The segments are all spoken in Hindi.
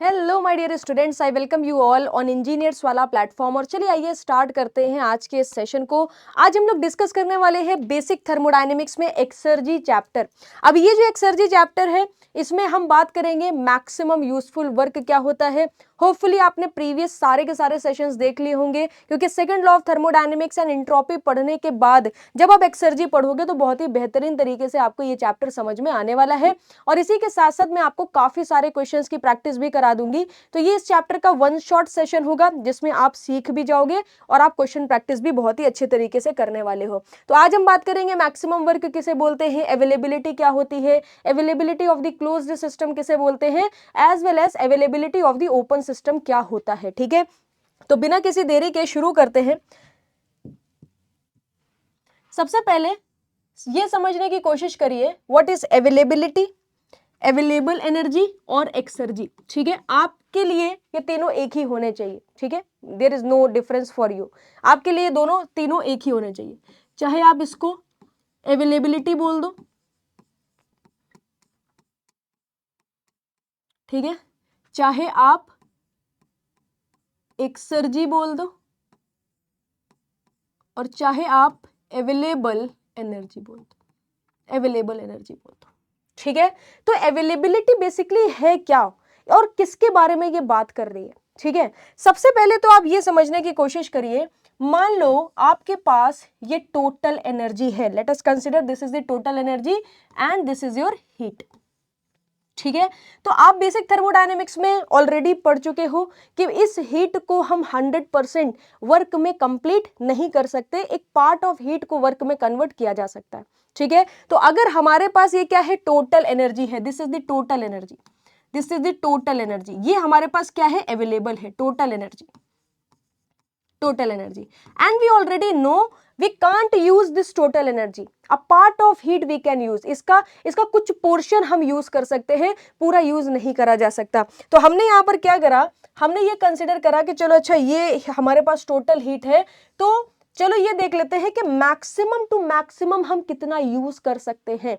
Hello my dear students, I welcome you all on engineers वाला प्लेटफॉर्म। और चलिए आइए स्टार्ट करते हैं आज के इस सेशन को। आज हम लोग डिस्कस करने वाले हैं बेसिक थर्मोडायनेमिक्स में एक्सर्जी चैप्टर। अब ये जो एक्सर्जी चैप्टर है इसमें हम बात करेंगे मैक्सिमम यूजफुल वर्क क्या होता है। होपफुली आपने प्रीवियस सारे के सारे सेशंस देख लिए होंगे, क्योंकि second law of thermodynamics and entropy पढ़ने के बाद जब आप एक्सर्जी पढ़ोगे तो बहुत ही बेहतरीन तरीके से आपको ये चैप्टर समझ में आने वाला है। और इसी के साथ साथ मैं आपको काफी सारे क्वेश्चंस की प्रैक्टिस भी करा दूंगी। तो ये इस चैप्टर का वन शॉट सेशन होगा जिसमें आप सीख भी जाओगे और आप क्वेश्चन प्रैक्टिस भी बहुत ही अच्छे तरीके से करने वाले हो। तो आज हम बात करेंगे मैक्सिमम वर्क किसे बोलते हैं, अवेलेबिलिटी क्या होती है, availability of the closed system किसे बोलते हैं, as well as availability of the open system क्या होता है। ठीक है, तो बिना किसी देरी के शुरू करते हैं। सबसे पहले ये समझने की कोशिश करिए what is availability, available energy और एक्सर्जी। ठीक है, आपके लिए ये तीनों एक ही होने चाहिए। ठीक है, there is no difference for you. आपके लिए दोनों तीनों एक ही होने चाहिए, चाहे आप इसको अवेलेबिलिटी बोल दो, ठीक है, चाहे आप एक्सर्जी बोल दो, और चाहे आप अवेलेबल एनर्जी बोल दो, अवेलेबल एनर्जी बोल दो। ठीक है, तो अवेलेबिलिटी बेसिकली है क्या और किसके बारे में ये बात कर रही है। ठीक है, सबसे पहले तो आप ये समझने की कोशिश करिए, मान लो आपके पास ये टोटल एनर्जी है। Let us consider this is the total energy and this is your heat. ठीक है, तो आप बेसिक थर्मोडायनेमिक्स में ऑलरेडी पढ़ चुके हो कि इस हीट को हम 100% वर्क में कंप्लीट नहीं कर सकते, एक पार्ट ऑफ हीट को वर्क में कन्वर्ट किया जा सकता है। ठीक है, तो अगर हमारे पास ये क्या है, टोटल एनर्जी है, this is the total energy, this is the total energy, ये हमारे पास क्या है, अवेलेबल है, total energy, total energy, and we already know we can't use this total energy, a part of heat we can use, इसका कुछ पोर्शन हम यूज कर सकते हैं, पूरा यूज नहीं करा जा सकता। तो हमने यहाँ पर क्या करा, हमने ये कंसिडर करा कि चलो अच्छा ये हमारे पास टोटल हीट है, तो चलो ये देख लेते हैं कि मैक्सिमम टू मैक्सिमम हम कितना यूज कर सकते हैं।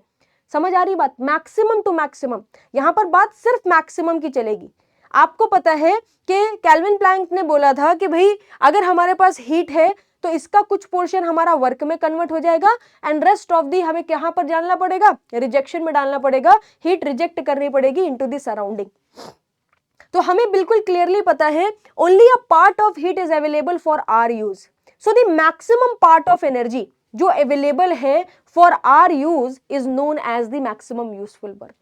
समझ आ रही बात, मैक्सिमम टू मैक्सिमम, यहां पर बात सिर्फ मैक्सिमम की चलेगी। आपको पता है कि कैल्विन प्लैंक ने बोला था कि भाई अगर हमारे पास हीट है तो इसका कुछ पोर्शन हमारा वर्क में कन्वर्ट हो जाएगा एंड रेस्ट ऑफ दी हमें कहां पर डालना पड़ेगा, रिजेक्शन में डालना पड़ेगा, हीट रिजेक्ट करनी पड़ेगी इनटू द सराउंडिंग। तो हमें बिल्कुल क्लियरली पता है only a part of heat is available for our use, so the maximum part of energy जो अवेलेबल है for our use is known as the maximum useful work,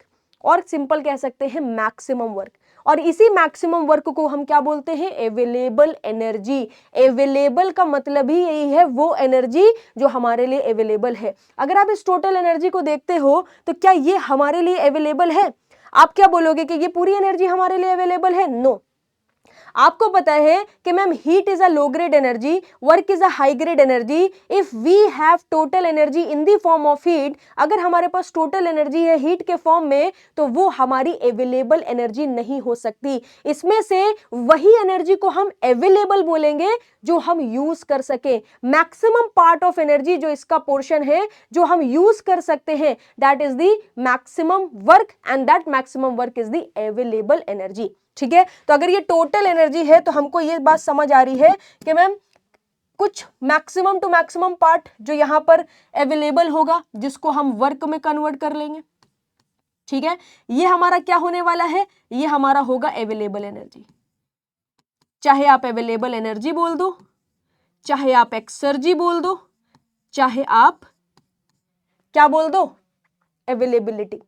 और सिंपल कह सकते हैं मैक्सिमम वर्क। और इसी मैक्सिमम वर्क को हम क्या बोलते हैं, अवेलेबल एनर्जी। अवेलेबल का मतलब ही यही है, वो एनर्जी जो हमारे लिए अवेलेबल है। अगर आप इस टोटल एनर्जी को देखते हो तो क्या ये हमारे लिए अवेलेबल है? आप क्या बोलोगे कि ये पूरी एनर्जी हमारे लिए अवेलेबल है? नो। आपको पता है कि ma'am heat is a low grade energy, work is a high grade energy. If we have total energy in the form of heat, अगर हमारे पास टोटल एनर्जी है हीट के फॉर्म में, तो वो हमारी अवेलेबल एनर्जी नहीं हो सकती। इसमें से वही एनर्जी को हम अवेलेबल बोलेंगे जो हम यूज कर सके। मैक्सिमम पार्ट ऑफ एनर्जी जो इसका पोर्शन है जो हम यूज कर सकते हैं, that is the maximum work and that maximum work is the available energy. ठीक है, तो अगर ये टोटल एनर्जी है तो हमको ये बात समझ आ रही है कि मैम कुछ मैक्सिमम टू मैक्सिमम पार्ट जो यहां पर अवेलेबल होगा जिसको हम वर्क में कन्वर्ट कर लेंगे। ठीक है, ये हमारा क्या होने वाला है, ये हमारा होगा अवेलेबल एनर्जी। चाहे आप अवेलेबल एनर्जी बोल दो, चाहे आप एक्सर्जी बोल दो, चाहे आप क्या बोल दो, availability.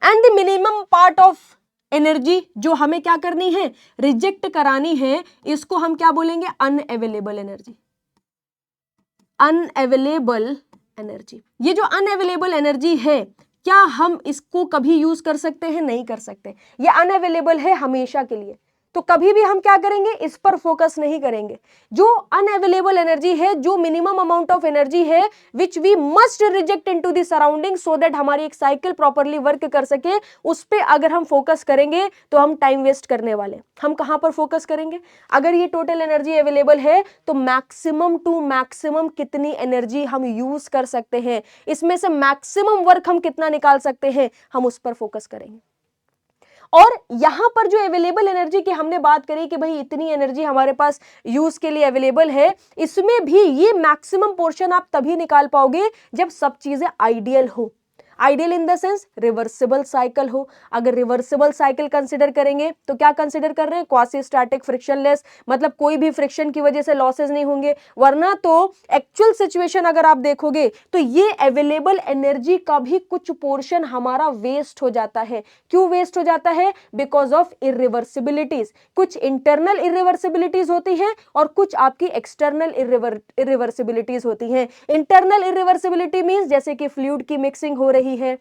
And the minimum part of energy जो हमें क्या करनी है, रिजेक्ट करानी है, इसको हम क्या बोलेंगे, अनअवेलेबल एनर्जी। अनअवेलेबल एनर्जी, ये जो अनअवेलेबल एनर्जी है, क्या हम इसको कभी यूज कर सकते हैं? नहीं कर सकते। ये अनअवेलेबल है हमेशा के लिए, तो कभी भी हम क्या करेंगे, इस पर फोकस नहीं करेंगे। जो अनअवेलेबल एनर्जी है, जो मिनिमम अमाउंट ऑफ एनर्जी है which we must reject into the surrounding so that हमारी एक साइकिल प्रॉपरली वर्क कर सके, उस पे अगर हम फोकस करेंगे तो हम टाइम वेस्ट करने वाले। हम कहां पर फोकस करेंगे, अगर ये टोटल एनर्जी अवेलेबल है तो मैक्सिमम टू मैक्सिमम कितनी एनर्जी हम यूज कर सकते हैं, इसमें से मैक्सिमम वर्क हम कितना निकाल सकते हैं, हम उस पर फोकस करेंगे। और यहां पर जो अवेलेबल एनर्जी की हमने बात करी कि भाई इतनी एनर्जी हमारे पास यूज के लिए अवेलेबल है, इसमें भी ये मैक्सिमम पोर्शन आप तभी निकाल पाओगे जब सब चीजें आइडियल हो। Ideal in the sense reversible cycle हो। अगर रिवर्सिबल साइकिल कंसिडर करेंगे तो क्या कंसिडर कर रहे हैं, क्वासी स्टैटिक फ्रिक्शनलेस, मतलब कोई भी फ्रिक्शन की वजह से लॉसेस नहीं होंगे। वरना तो एक्चुअल सिचुएशन अगर आप देखोगे तो ये अवेलेबल एनर्जी का भी कुछ पोर्शन हमारा वेस्ट हो जाता है। क्यों वेस्ट हो जाता है, बिकॉज ऑफ इरिवर्सिबिलिटीज। कुछ इंटरनल इरिवर्सिबिलिटीज होती हैं और कुछ आपकी एक्सटर्नल इरिवर्सिबिलिटीज होती हैं। इंटरनल इरिवर्सिबिलिटी मींस जैसे कि फ्लूइड की मिक्सिंग हो रही है,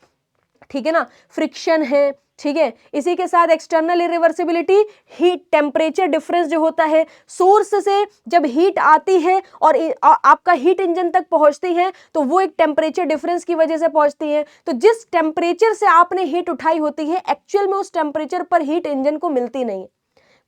ठीक है ना, फ्रिक्शन है, ठीक है। इसी के साथ external irreversibility, heat temperature difference जो होता है, सोर्स से जब हीट आती है और आपका हीट इंजन तक पहुंचती है तो वो एक टेम्परेचर डिफरेंस की वजह से पहुंचती है। तो जिस टेम्परेचर से आपने हीट उठाई होती है, एक्चुअल में उस टेम्परेचर पर हीट इंजन को मिलती नहीं है,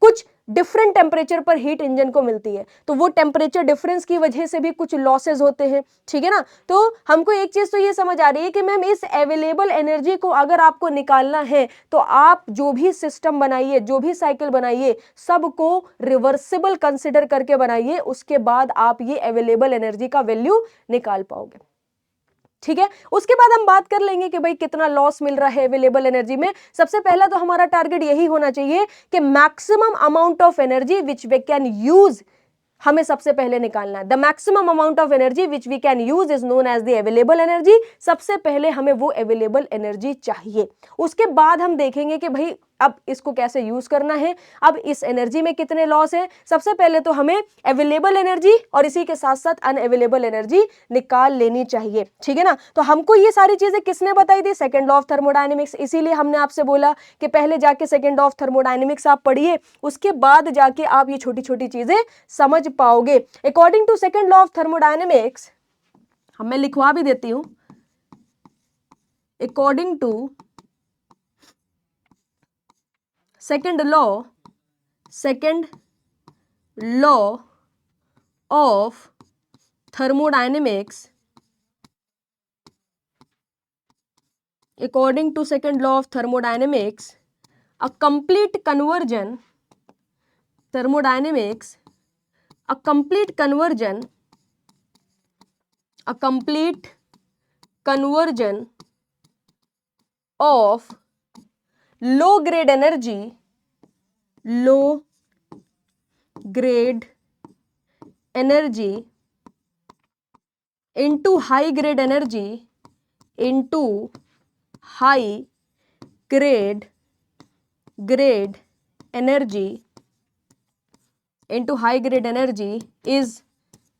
कुछ डिफरेंट टेम्परेचर पर हीट इंजन को मिलती है। तो वो टेम्परेचर डिफरेंस की वजह से भी कुछ लॉसेस होते हैं, ठीक है ना। तो हमको एक चीज तो ये समझ आ रही है कि मैम इस अवेलेबल एनर्जी को अगर आपको निकालना है तो आप जो भी सिस्टम बनाइए, जो भी साइकिल बनाइए, सबको रिवर्सिबल कंसिडर करके बनाइए, उसके बाद आप ये अवेलेबल एनर्जी का वैल्यू निकाल पाओगे, ठीक है। उसके बाद हम बात कर लेंगे कि भाई कितना लॉस मिल रहा है अवेलेबल एनर्जी में। सबसे पहला तो हमारा टारगेट यही होना चाहिए कि maximum amount of energy which we can use, हमें सबसे पहले निकालना है। The maximum amount of energy which we can use is known as the available energy. सबसे पहले हमें वो अवेलेबल एनर्जी चाहिए। उसके बाद हम देखेंगे कि भाई अब इसको कैसे यूज करना है, अब इस एनर्जी में कितने लॉस है। सबसे पहले तो हमें अवेलेबल एनर्जी और इसी के साथ साथ अनअवेलेबल एनर्जी निकाल लेनी चाहिए, ठीक है ना। तो हमको ये सारी चीजें किसने बताई थी, सेकंड लॉ ऑफ थर्मोडायनेमिक्स। इसीलिए हमने आपसे बोला कि पहले जाके सेकंड लॉ ऑफ थर्मोडायनेमिक्स आप पढ़िए, उसके बाद जाके आप ये छोटी छोटी चीजें समझ पाओगे। According to second law of thermodynamics, मैं लिखवा भी देती हूं, according to second law of thermodynamics, according to second law of thermodynamics, a complete conversion, thermodynamics, a complete conversion of low grade energy into high grade energy is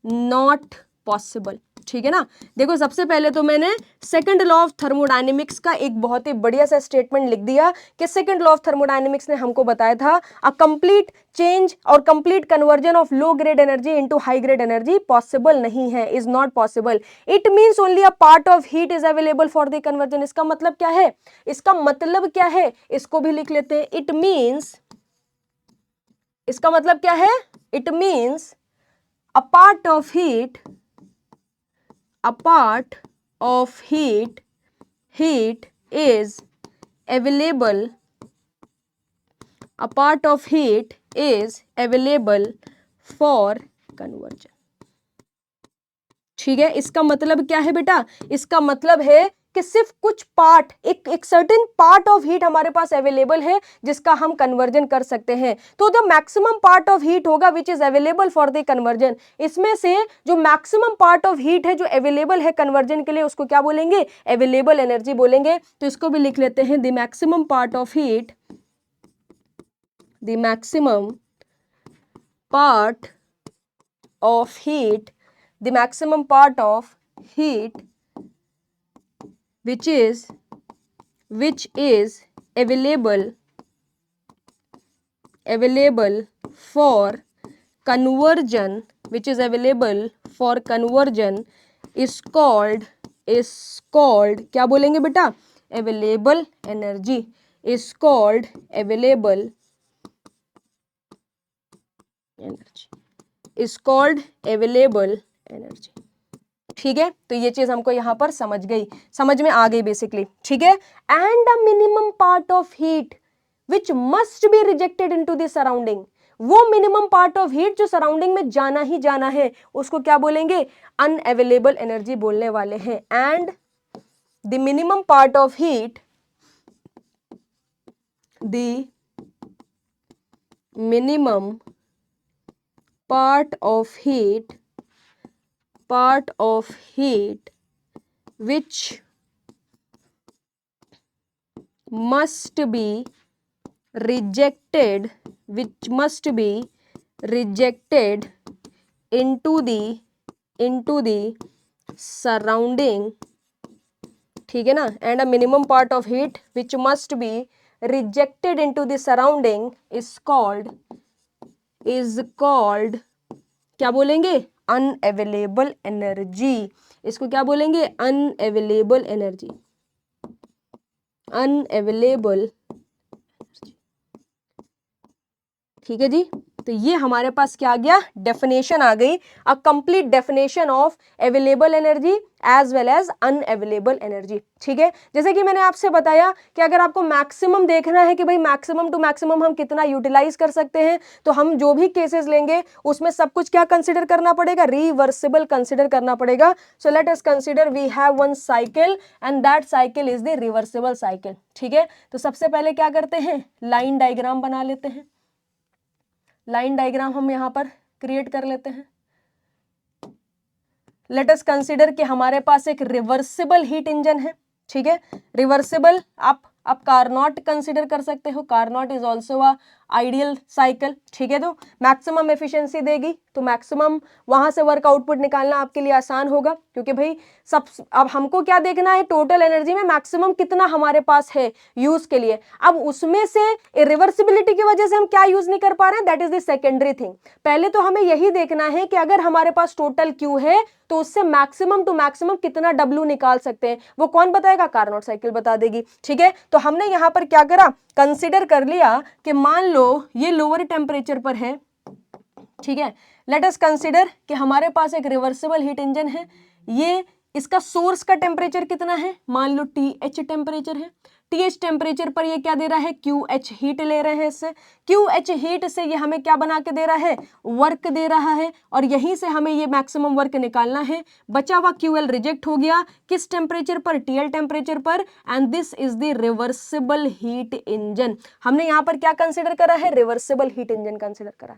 not possible, ठीक है ना। देखो सबसे पहले तो मैंने सेकंड लॉ ऑफ थर्मोडायनेमिक्स का एक बहुत ही बढ़िया सा स्टेटमेंट लिख दिया कि सेकंड लॉ ऑफ थर्मोडायनेमिक्स ने हमको बताया था अ कंप्लीट चेंज और complete conversion of low grade energy into high grade energy possible नहीं है, is not possible. It means only a part of heat is available for the conversion. इसका मतलब क्या है, इसका मतलब क्या है, इसको भी लिख लेते हैं। इट मींस, इसका मतलब क्या है, it means a part of heat, a part of heat is available, a part of heat is available for conversion, ठीक है। इसका मतलब क्या है बेटा, इसका मतलब है कि सिर्फ कुछ पार्ट, एक सर्टेन पार्ट ऑफ हीट हमारे पास अवेलेबल है जिसका हम कन्वर्जन कर सकते हैं। तो the maximum part of heat होगा which is available for the conversion. इसमें से जो मैक्सिमम पार्ट ऑफ हीट है जो अवेलेबल है कन्वर्जन के लिए, उसको क्या बोलेंगे, अवेलेबल एनर्जी बोलेंगे। तो इसको भी लिख लेते हैं, the maximum part of heat, the maximum part of heat, the maximum part of heat which is available for conversion, which is available for conversion is called क्या बोलेंगे बेटा, available energy is called available energy, ठीक है। तो ये चीज हमको यहां पर समझ में आ गई बेसिकली, ठीक है। And the minimum part of heat which must be rejected into the surrounding, वो मिनिमम पार्ट ऑफ हीट जो सराउंडिंग में जाना ही जाना है, उसको क्या बोलेंगे, अनअवेलेबल एनर्जी बोलने वाले हैं। And the minimum part of heat, the minimum part of heat which must be rejected into the surrounding, ठीक है ना, and a minimum part of heat which must be rejected into the surrounding is called क्या बोलेंगे, अनअवेलेबल एनर्जी। इसको क्या बोलेंगे, अनअवेलेबल एनर्जी, अनअवेलेबल, ठीक है जी। तो ये हमारे पास क्या आ गया, डेफिनेशन आ गई, a complete definition of available energy as well as unavailable energy, ठीक है। जैसे कि मैंने आपसे बताया कि अगर आपको मैक्सिमम देखना है कि भाई मैक्सिमम टू मैक्सिमम हम कितना यूटिलाइज कर सकते हैं, तो हम जो भी केसेस लेंगे उसमें सब कुछ क्या कंसिडर करना पड़ेगा, रिवर्सिबल कंसिडर करना पड़ेगा। So let us consider we have one cycle and that cycle is the reversible cycle, ठीक है। तो सबसे पहले क्या करते हैं, लाइन डायग्राम बना लेते हैं, लाइन डायग्राम हम यहां पर क्रिएट कर लेते हैं। लेट अस कंसीडर कि हमारे पास एक रिवर्सिबल हीट इंजन है, ठीक है। रिवर्सिबल आप कारनॉट कंसीडर कर सकते हो, Carnot is also a ideal cycle, ठीक है। तो मैक्सिमम एफिशिएंसी देगी, तो मैक्सिमम वहां से वर्क आउटपुट निकालना आपके लिए आसान होगा, क्योंकि भाई सब अब हमको क्या देखना है, टोटल एनर्जी में मैक्सिमम कितना हमारे पास है यूज के लिए। अब उसमें से रिवर्सिबिलिटी की वजह से हम क्या यूज नहीं कर पा रहे हैं, that is the secondary thing. पहले तो हमें यही देखना है कि अगर हमारे पास टोटल क्यू है तो उससे मैक्सिमम टू मैक्सिमम कितना डब्ल्यू निकाल सकते हैं, वो कौन बताएगा, कारनॉट साइकिल बता देगी, ठीक है। तो हमने यहां पर क्या करा, कंसीडर कर लिया कि मान लो ये लोअर टेम्परेचर पर है, ठीक है। लेट अस कंसीडर कि हमारे पास एक रिवर्सिबल हीट इंजन है, ये इसका सोर्स का टेम्परेचर कितना है, मान लो TH टेम्परेचर है। TH टेम्परेचर पर ये क्या दे रहा है, QH हीट ले रहे हैं इससे, QH हीट से ये हमें क्या बना के दे रहा है, वर्क दे रहा है, और यहीं से हमें ये मैक्सिमम वर्क निकालना है। बचा हुआ QL रिजेक्ट हो गया किस टेम्परेचर पर, TL टेम्परेचर पर, and this is the reversible heat engine. हमने यहाँ पर क्या कंसिडर करा है, रिवर्सिबल हीट इंजन कंसिडर करा।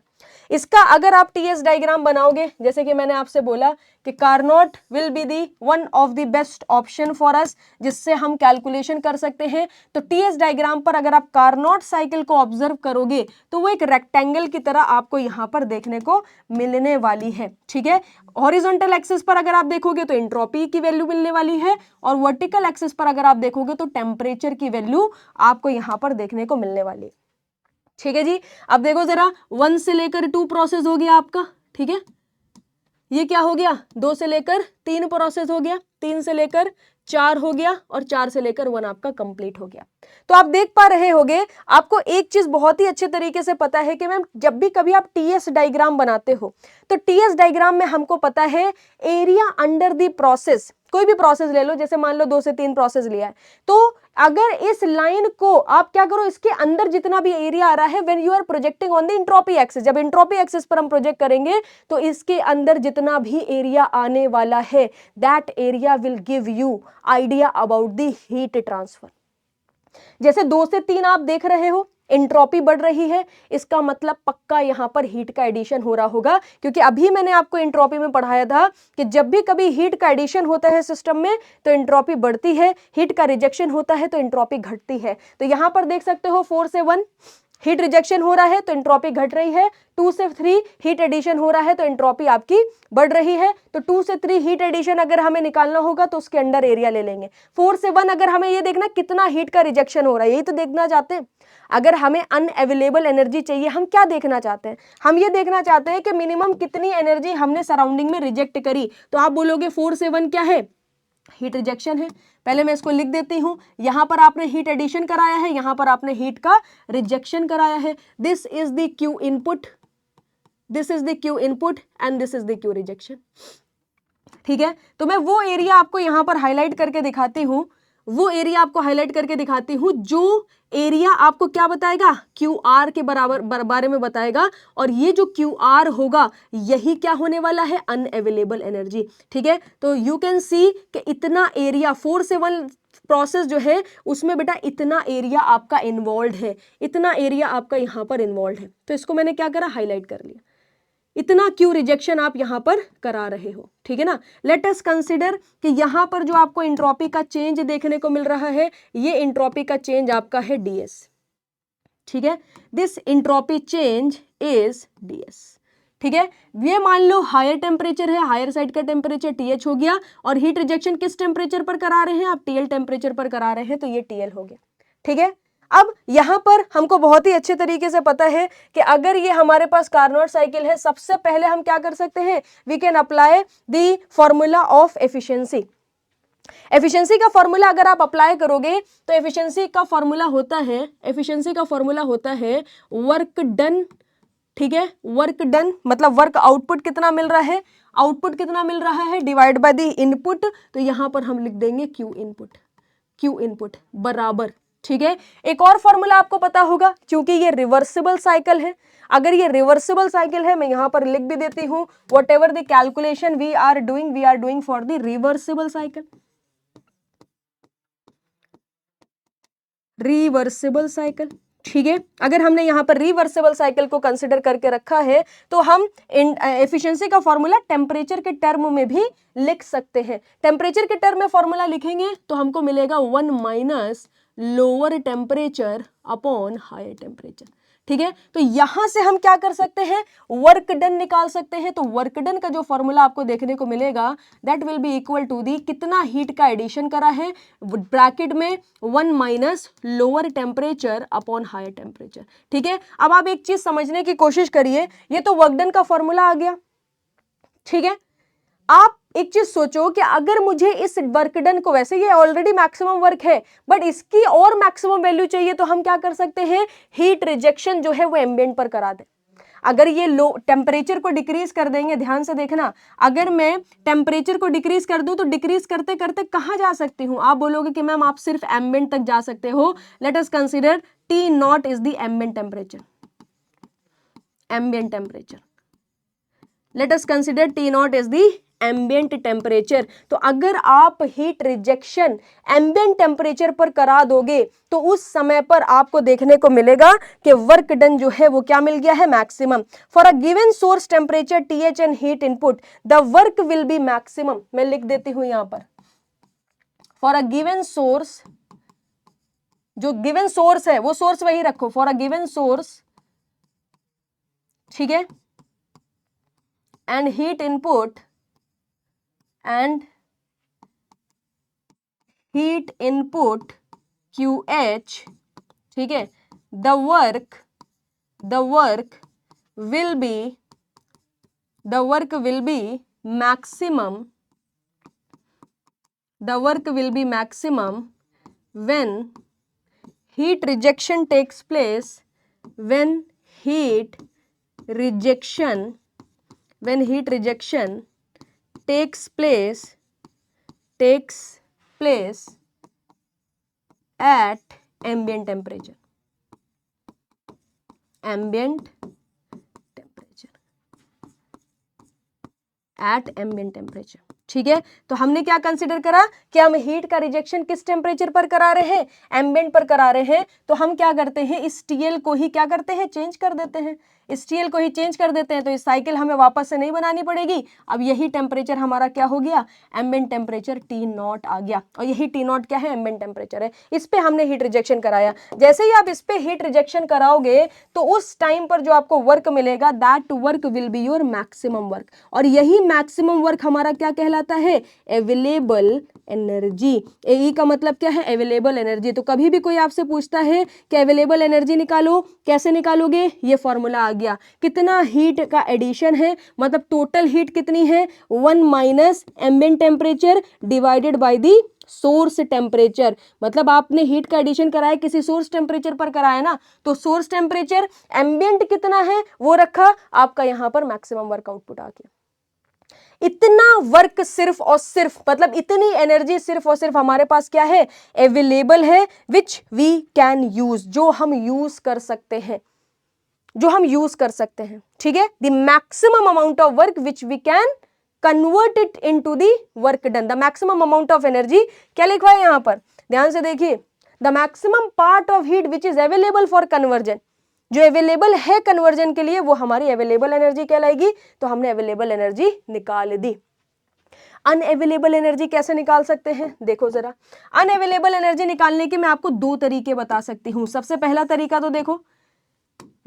इसका अगर आप TS डायग्राम बनाओगे, जैसे कि मैंने आपसे बोला कि Carnot will be the one of the best option for us, जिससे हम कैलकुलेशन कर सकते हैं। तो TS डायग्राम पर अगर आप कारनॉट साइकिल को ऑब्जर्व करोगे तो वो एक रेक्टेंगल की तरह आपको यहां पर देखने को मिलने वाली है, ठीक है। हॉरिजॉन्टल एक्सिस पर अगर आप देखोगे तो एंट्रोपी की वैल्यू मिलने वाली है, और वर्टिकल एक्सिस पर अगर आप देखोगे तो टेम्परेचर की वैल्यू आपको यहां पर देखने को मिलने वाली है, ठीक है जी। अब देखो जरा, 1 से लेकर 2 प्रोसेस हो गया आपका, ठीक है। ये क्या हो गया, 2 से लेकर 3 प्रोसेस हो गया, 3 से लेकर 4 हो गया, और 4 से लेकर 1 आपका कंप्लीट हो गया। तो आप देख पा रहे होंगे, आपको एक चीज बहुत ही अच्छे तरीके से पता है कि मैम जब भी कभी आप TS डायग्राम बनाते हो तो TS डायग्राम में हमको पता है एरिया अंडर द प्रोसेस, कोई भी प्रोसेस ले लो, जैसे मान लो 2 से 3 प्रोसेस लिया है, तो अगर इस लाइन को आप क्या करो, इसके अंदर जितना भी एरिया आ रहा है, when you are projecting on the entropy axis, जब एंट्रोपी एक्सिस पर हम प्रोजेक्ट करेंगे तो इसके अंदर जितना भी एरिया आने वाला है, that area will give you idea about the heat transfer. जैसे 2 से 3 आप देख रहे हो, एंट्रोपी बढ़ रही है, इसका मतलब पक्का यहां पर हीट का एडिशन हो रहा होगा, क्योंकि अभी मैंने आपको एंट्रोपी में पढ़ाया था कि जब भी कभी हीट का एडिशन होता है सिस्टम में तो एंट्रोपी बढ़ती है, हीट का रिजेक्शन होता है तो एंट्रोपी घटती है। तो यहां पर देख सकते हो 4 से 1 हीट रिजेक्शन हो रहा है तो एंट्रोपी घट रही है, 2 से 3 हीट एडिशन हो रहा है तो एंट्रोपी आपकी बढ़ रही है। तो 2 से 3 हीट एडिशन अगर हमें निकालना होगा तो उसके अंडर एरिया ले लेंगे। 4 से 1 अगर हमें ये देखना कितना हीट का रिजेक्शन हो रहा है, यही तो देखना चाहते हैं। अगर हमें अनअवेलेबल एनर्जी चाहिए, हम क्या देखना चाहते हैं, हम ये देखना चाहते हैं कि मिनिमम कितनी एनर्जी हमने सराउंडिंग में रिजेक्ट करी। तो आप बोलोगे 4 से 1 क्या है, हीट रिजेक्शन है। पहले मैं इसको लिख देती हूं, यहां पर आपने हीट एडिशन कराया है, यहां पर आपने हीट का रिजेक्शन कराया है। This is the Q input, this is the Q input and this is the Q rejection, ठीक है। तो मैं वो एरिया आपको यहां पर हाईलाइट करके दिखाती हूं, वो एरिया आपको हाईलाइट करके दिखाती हूं जो एरिया आपको क्या बताएगा, क्यू आर के बारे में बताएगा, और ये जो क्यू आर होगा यही क्या होने वाला है, अनअवेलेबल एनर्जी। ठीक है, तो यू कैन सी कि इतना एरिया 4 से 1 प्रोसेस जो है उसमें बेटा इतना एरिया आपका इन्वॉल्व है, इतना एरिया आपका यहां पर इन्वॉल्व है। तो इसको मैंने क्या करा, हाईलाइट कर लिया, इतना क्यू रिजेक्शन आप यहां पर करा रहे हो। ठीक है ना, लेट अस कंसिडर कि यहां पर जो आपको इंट्रोपी का चेंज देखने को मिल रहा है, ये इंट्रोपी का चेंज आपका है ds। ठीक है, this entropy change is ds। ठीक है, ये मान लो हायर टेम्परेचर है, हायर साइड का टेम्परेचर TH हो गया, और हीट रिजेक्शन किस टेम्परेचर पर करा रहे हैं आप, TL टेम्परेचर पर करा रहे हैं, तो ये TL हो गया। ठीक है, अब यहां पर हमको बहुत ही अच्छे तरीके से पता है कि अगर ये हमारे पास कार्नोट साइकिल है, सबसे पहले हम क्या कर सकते हैं, we can apply the formula of efficiency. Efficiency का फॉर्मूला अगर आप अप्लाई करोगे तो एफिशिएंसी का फॉर्मूला होता है, एफिशिएंसी का फॉर्मूला होता है वर्क डन। ठीक है, वर्क डन मतलब वर्क आउटपुट कितना मिल रहा है, आउटपुट कितना मिल रहा है डिवाइड बाय द इनपुट, तो यहां पर हम लिख देंगे क्यू इनपुट, क्यू इनपुट बराबर। ठीक है, एक और फॉर्मूला आपको पता होगा, क्योंकि ये रिवर्सिबल साइकिल है, अगर ये रिवर्सिबल साइकिल है, मैं यहां पर लिख भी देती हूं, whatever the calculation we are doing for the reversible cycle, reversible cycle. ठीक है, अगर हमने यहां पर रिवर्सिबल साइकिल को कंसिडर करके रखा है तो हम एफिशिएंसी का फॉर्मूला टेम्परेचर के टर्म में भी लिख सकते हैं। टेम्परेचर के टर्म में फॉर्मूला लिखेंगे तो हमको मिलेगा 1 minus lower temperature upon higher temperature. ठीक है, तो यहां से हम क्या कर सकते हैं, वर्क डन निकाल सकते हैं। तो वर्क डन का जो फॉर्मूला आपको देखने को मिलेगा that will be equal to the, कितना हीट का एडिशन करा है, ब्रैकेट में 1 minus lower temperature upon higher temperature. ठीक है, अब आप एक चीज समझने की कोशिश करिए, ये तो वर्क डन का फॉर्मूला आ गया। ठीक है, आप एक चीज सोचो कि अगर मुझे इस वर्क डन को, वैसे ये ऑलरेडी मैक्सिमम वर्क है, बट इसकी और मैक्सिमम वैल्यू चाहिए, तो हम क्या कर सकते हैं, हीट रिजेक्शन जो है वो एम्बिएंट पर करा दें। अगर ये लो टेम्परेचर को डिक्रीज कर देंगे, ध्यान से देखना, अगर मैं टेम्परेचर को डिक्रीज कर दूं तो डिक्रीज करते करते कहां जा सकती हूं, आप बोलोगे कि मैम आप सिर्फ एम्बिएंट तक जा सकते हो। Let us consider T0 is the ambient temperature, ambient temperature. Let us consider T0 is the ambient temperature. तो अगर आप हीट रिजेक्शन एम्बिएंट टेम्परेचर पर करा दोगे तो उस समय पर आपको देखने को मिलेगा कि वर्क डन जो है वो क्या मिल गया है, maximum. For a given source temperature TH and heat input the work will be maximum. मैं लिख देती हूं यहां पर, फॉर अ गिवन सोर्स, जो गिवन सोर्स है वो सोर्स वही रखो, फॉर अ गिवन सोर्स, ठीक है, and heat input and heat input QH, ठीक है, the work will be maximum, the work will be maximum when heat rejection takes place, when heat rejection takes place at ambient temperature, ambient temperature, at ambient temperature। ठीक है, तो हमने क्या कंसीडर करा कि हम हीट का रिजेक्शन किस टेम्परेचर पर करा रहे हैं, एम्बिएंट पर करा रहे हैं। तो हम क्या करते हैं, इस TL को ही क्या करते हैं, चेंज कर देते हैं, इस TL को ही चेंज कर देते हैं। तो इस साइकिल हमें वापस से नहीं बनानी पड़ेगी। अब यही टेम्परेचर हमारा क्या हो गया, एम्बिएंट टेम्परेचर T0 आ गया, और यही T0 क्या है, एम्बिएंट टेम्परेचर है। इस पे हमने हीट रिजेक्शन कराया। जैसे ही आप इस पे हीट रिजेक्शन कराओगे तो उस टाइम पर जो आपको वर्क मिलेगा that work will be your maximum work, और यही मैक्सिमम वर्क हमारा क्या कहलाता है, अवेलेबल एनर्जी। AE का मतलब क्या है, अवेलेबल एनर्जी। तो कभी भी कोई आपसे पूछता है कि अवेलेबल एनर्जी निकालो, कैसे निकालोगे, ये फॉर्मूला आ गया, कितना हीट का एडिशन है, मतलब टोटल हीट कितनी है, 1 minus ambient temperature divided by the source temperature. मतलब आपने हीट का एडिशन कराया किसी सोर्स टेम्परेचर पर कराया ना, तो सोर्स टेम्परेचर एम्बिएंट कितना है वो रखा, आपका यहां पर मैक्सिमम वर्क आउटपुट आ गया। इतना वर्क सिर्फ और सिर्फ, मतलब इतनी एनर्जी सिर्फ और सिर्फ हमारे पास क्या है, अवेलेबल है, विच वी कैन यूज, जो हम यूज कर सकते हैं, जो हम यूज कर सकते हैं, ठीक है। The maximum amount of work which we can convert it into the work done, the maximum amount of energy, क्या लिखा है यहां पर, ध्यान से देखिए, the maximum part of heat which is available for conversion, जो अवेलेबल है कन्वर्जन के लिए वो हमारी अवेलेबल एनर्जी कहलाएगी। तो हमने अवेलेबल एनर्जी निकाल दी। अनअवेलेबल एनर्जी कैसे निकाल सकते हैं, देखो जरा, अनअवेलेबल एनर्जी निकालने के मैं आपको दो तरीके बता सकती हूं। सबसे पहला तरीका तो देखो,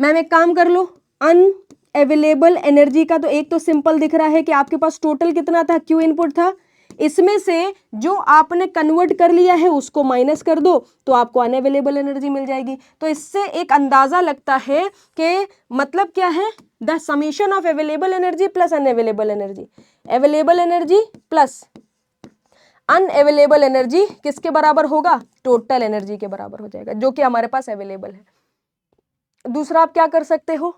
मैम एक काम कर लो, अनअवेलेबल एनर्जी का तो एक तो सिंपल दिख रहा है कि आपके पास टोटल कितना था, क्यू इनपुट था, इसमें से जो आपने कन्वर्ट कर लिया है उसको माइनस कर दो तो आपको अनअवेलेबल एनर्जी मिल जाएगी। तो इससे एक अंदाजा लगता है कि मतलब क्या है, the summation of available energy plus unavailable energy, available energy plus unavailable energy किसके बराबर होगा, टोटल एनर्जी के बराबर हो जाएगा, जो कि हमारे पास अवेलेबल है। दूसरा आप क्या कर सकते हो,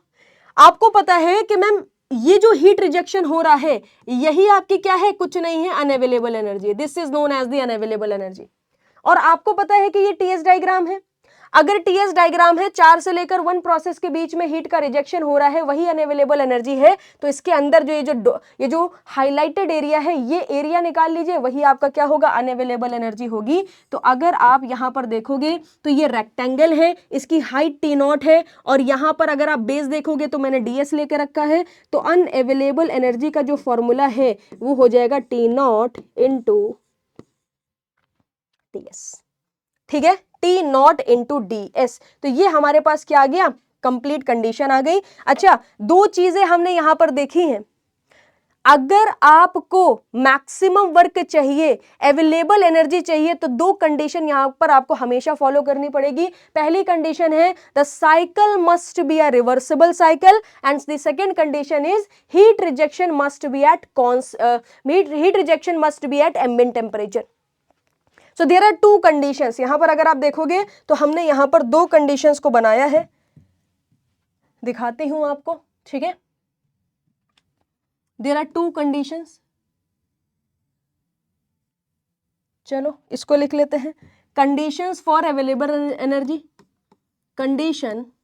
आपको पता है कि मैम ये जो हीट रिजेक्शन हो रहा है यही आपकी क्या है, कुछ नहीं है, unavailable energy, this is known as the unavailable energy. और आपको पता है कि ये टीएस डायग्राम है, अगर टीएस डायग्राम है 4 से लेकर 1 प्रोसेस के बीच में हीट का रिजेक्शन हो रहा है, वही अनअवेलेबल एनर्जी है। तो इसके अंदर जो ये जो हाईलाइटेड एरिया है, ये एरिया निकाल लीजिए, वही आपका क्या होगा, अनअवेलेबल एनर्जी होगी। तो अगर आप यहां पर देखोगे तो ये रेक्टेंगल है, इसकी हाइट T0 है, और यहां पर अगर आप बेस देखोगे तो मैंने ds लेके रखा है। तो अनअवेलेबल एनर्जी का जो फॉर्मूला है वो हो जाएगा T0 इंटू ds, ठीक है, T0 इंटू ds। तो ये हमारे पास क्या आ गया, कंप्लीट कंडीशन आ गई। अच्छा, दो चीजें हमने यहां पर देखी हैं, अगर आपको मैक्सिमम वर्क चाहिए, अवेलेबल एनर्जी चाहिए, तो दो कंडीशन यहां पर आपको हमेशा फॉलो करनी पड़ेगी। पहली कंडीशन है the cycle must be a reversible cycle, and the second condition is heat rejection must be at heat rejection must be at ambient temperature. So there are two conditions. यहां पर अगर आप देखोगे तो हमने यहां पर दो कंडीशंस को बनाया है, दिखाती हूं आपको, ठीक है। देयर आर टू कंडीशंस, चलो इसको लिख लेते हैं, conditions for available energy, condition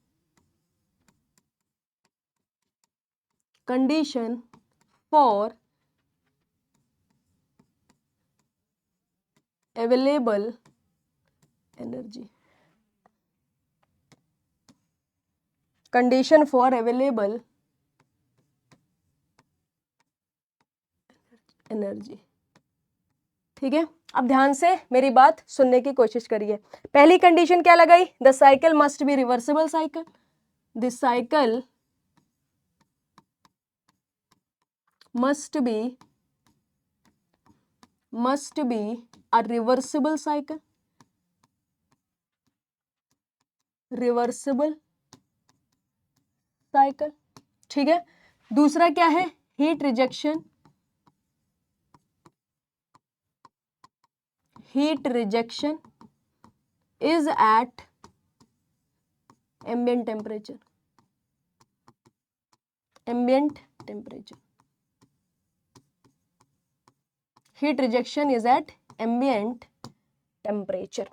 for available energy, condition for available energy, ठीक है। अब ध्यान से मेरी बात सुनने की कोशिश करिए। पहली कंडीशन क्या लगाई, the cycle must B reversible cycle, the cycle must be a reversible cycle, ठीक है। दूसरा क्या है, heat rejection is at ambient temperature, heat rejection is at ambient temperature,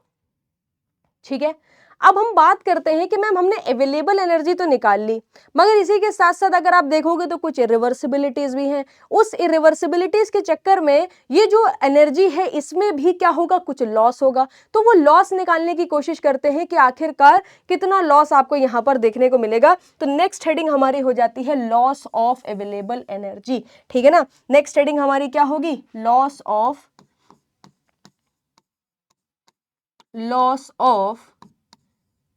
ठीक है। अब हम बात करते हैं कि मैम हमने अवेलेबल एनर्जी तो निकाल ली, मगर इसी के साथ साथ अगर आप देखोगे तो कुछ इरिवर्सिबिलिटीज भी हैं। उस इरिवर्सिबिलिटीज के चक्कर में ये जो एनर्जी है इसमें भी क्या होगा, कुछ लॉस होगा। तो वो लॉस निकालने की कोशिश करते हैं कि आखिरकार कितना लॉस आपको यहाँ पर देखने को मिलेगा। तो नेक्स्ट हेडिंग हमारी हो जाती है लॉस ऑफ अवेलेबल एनर्जी, ठीक है ना। नेक्स्ट हेडिंग हमारी क्या होगी, loss of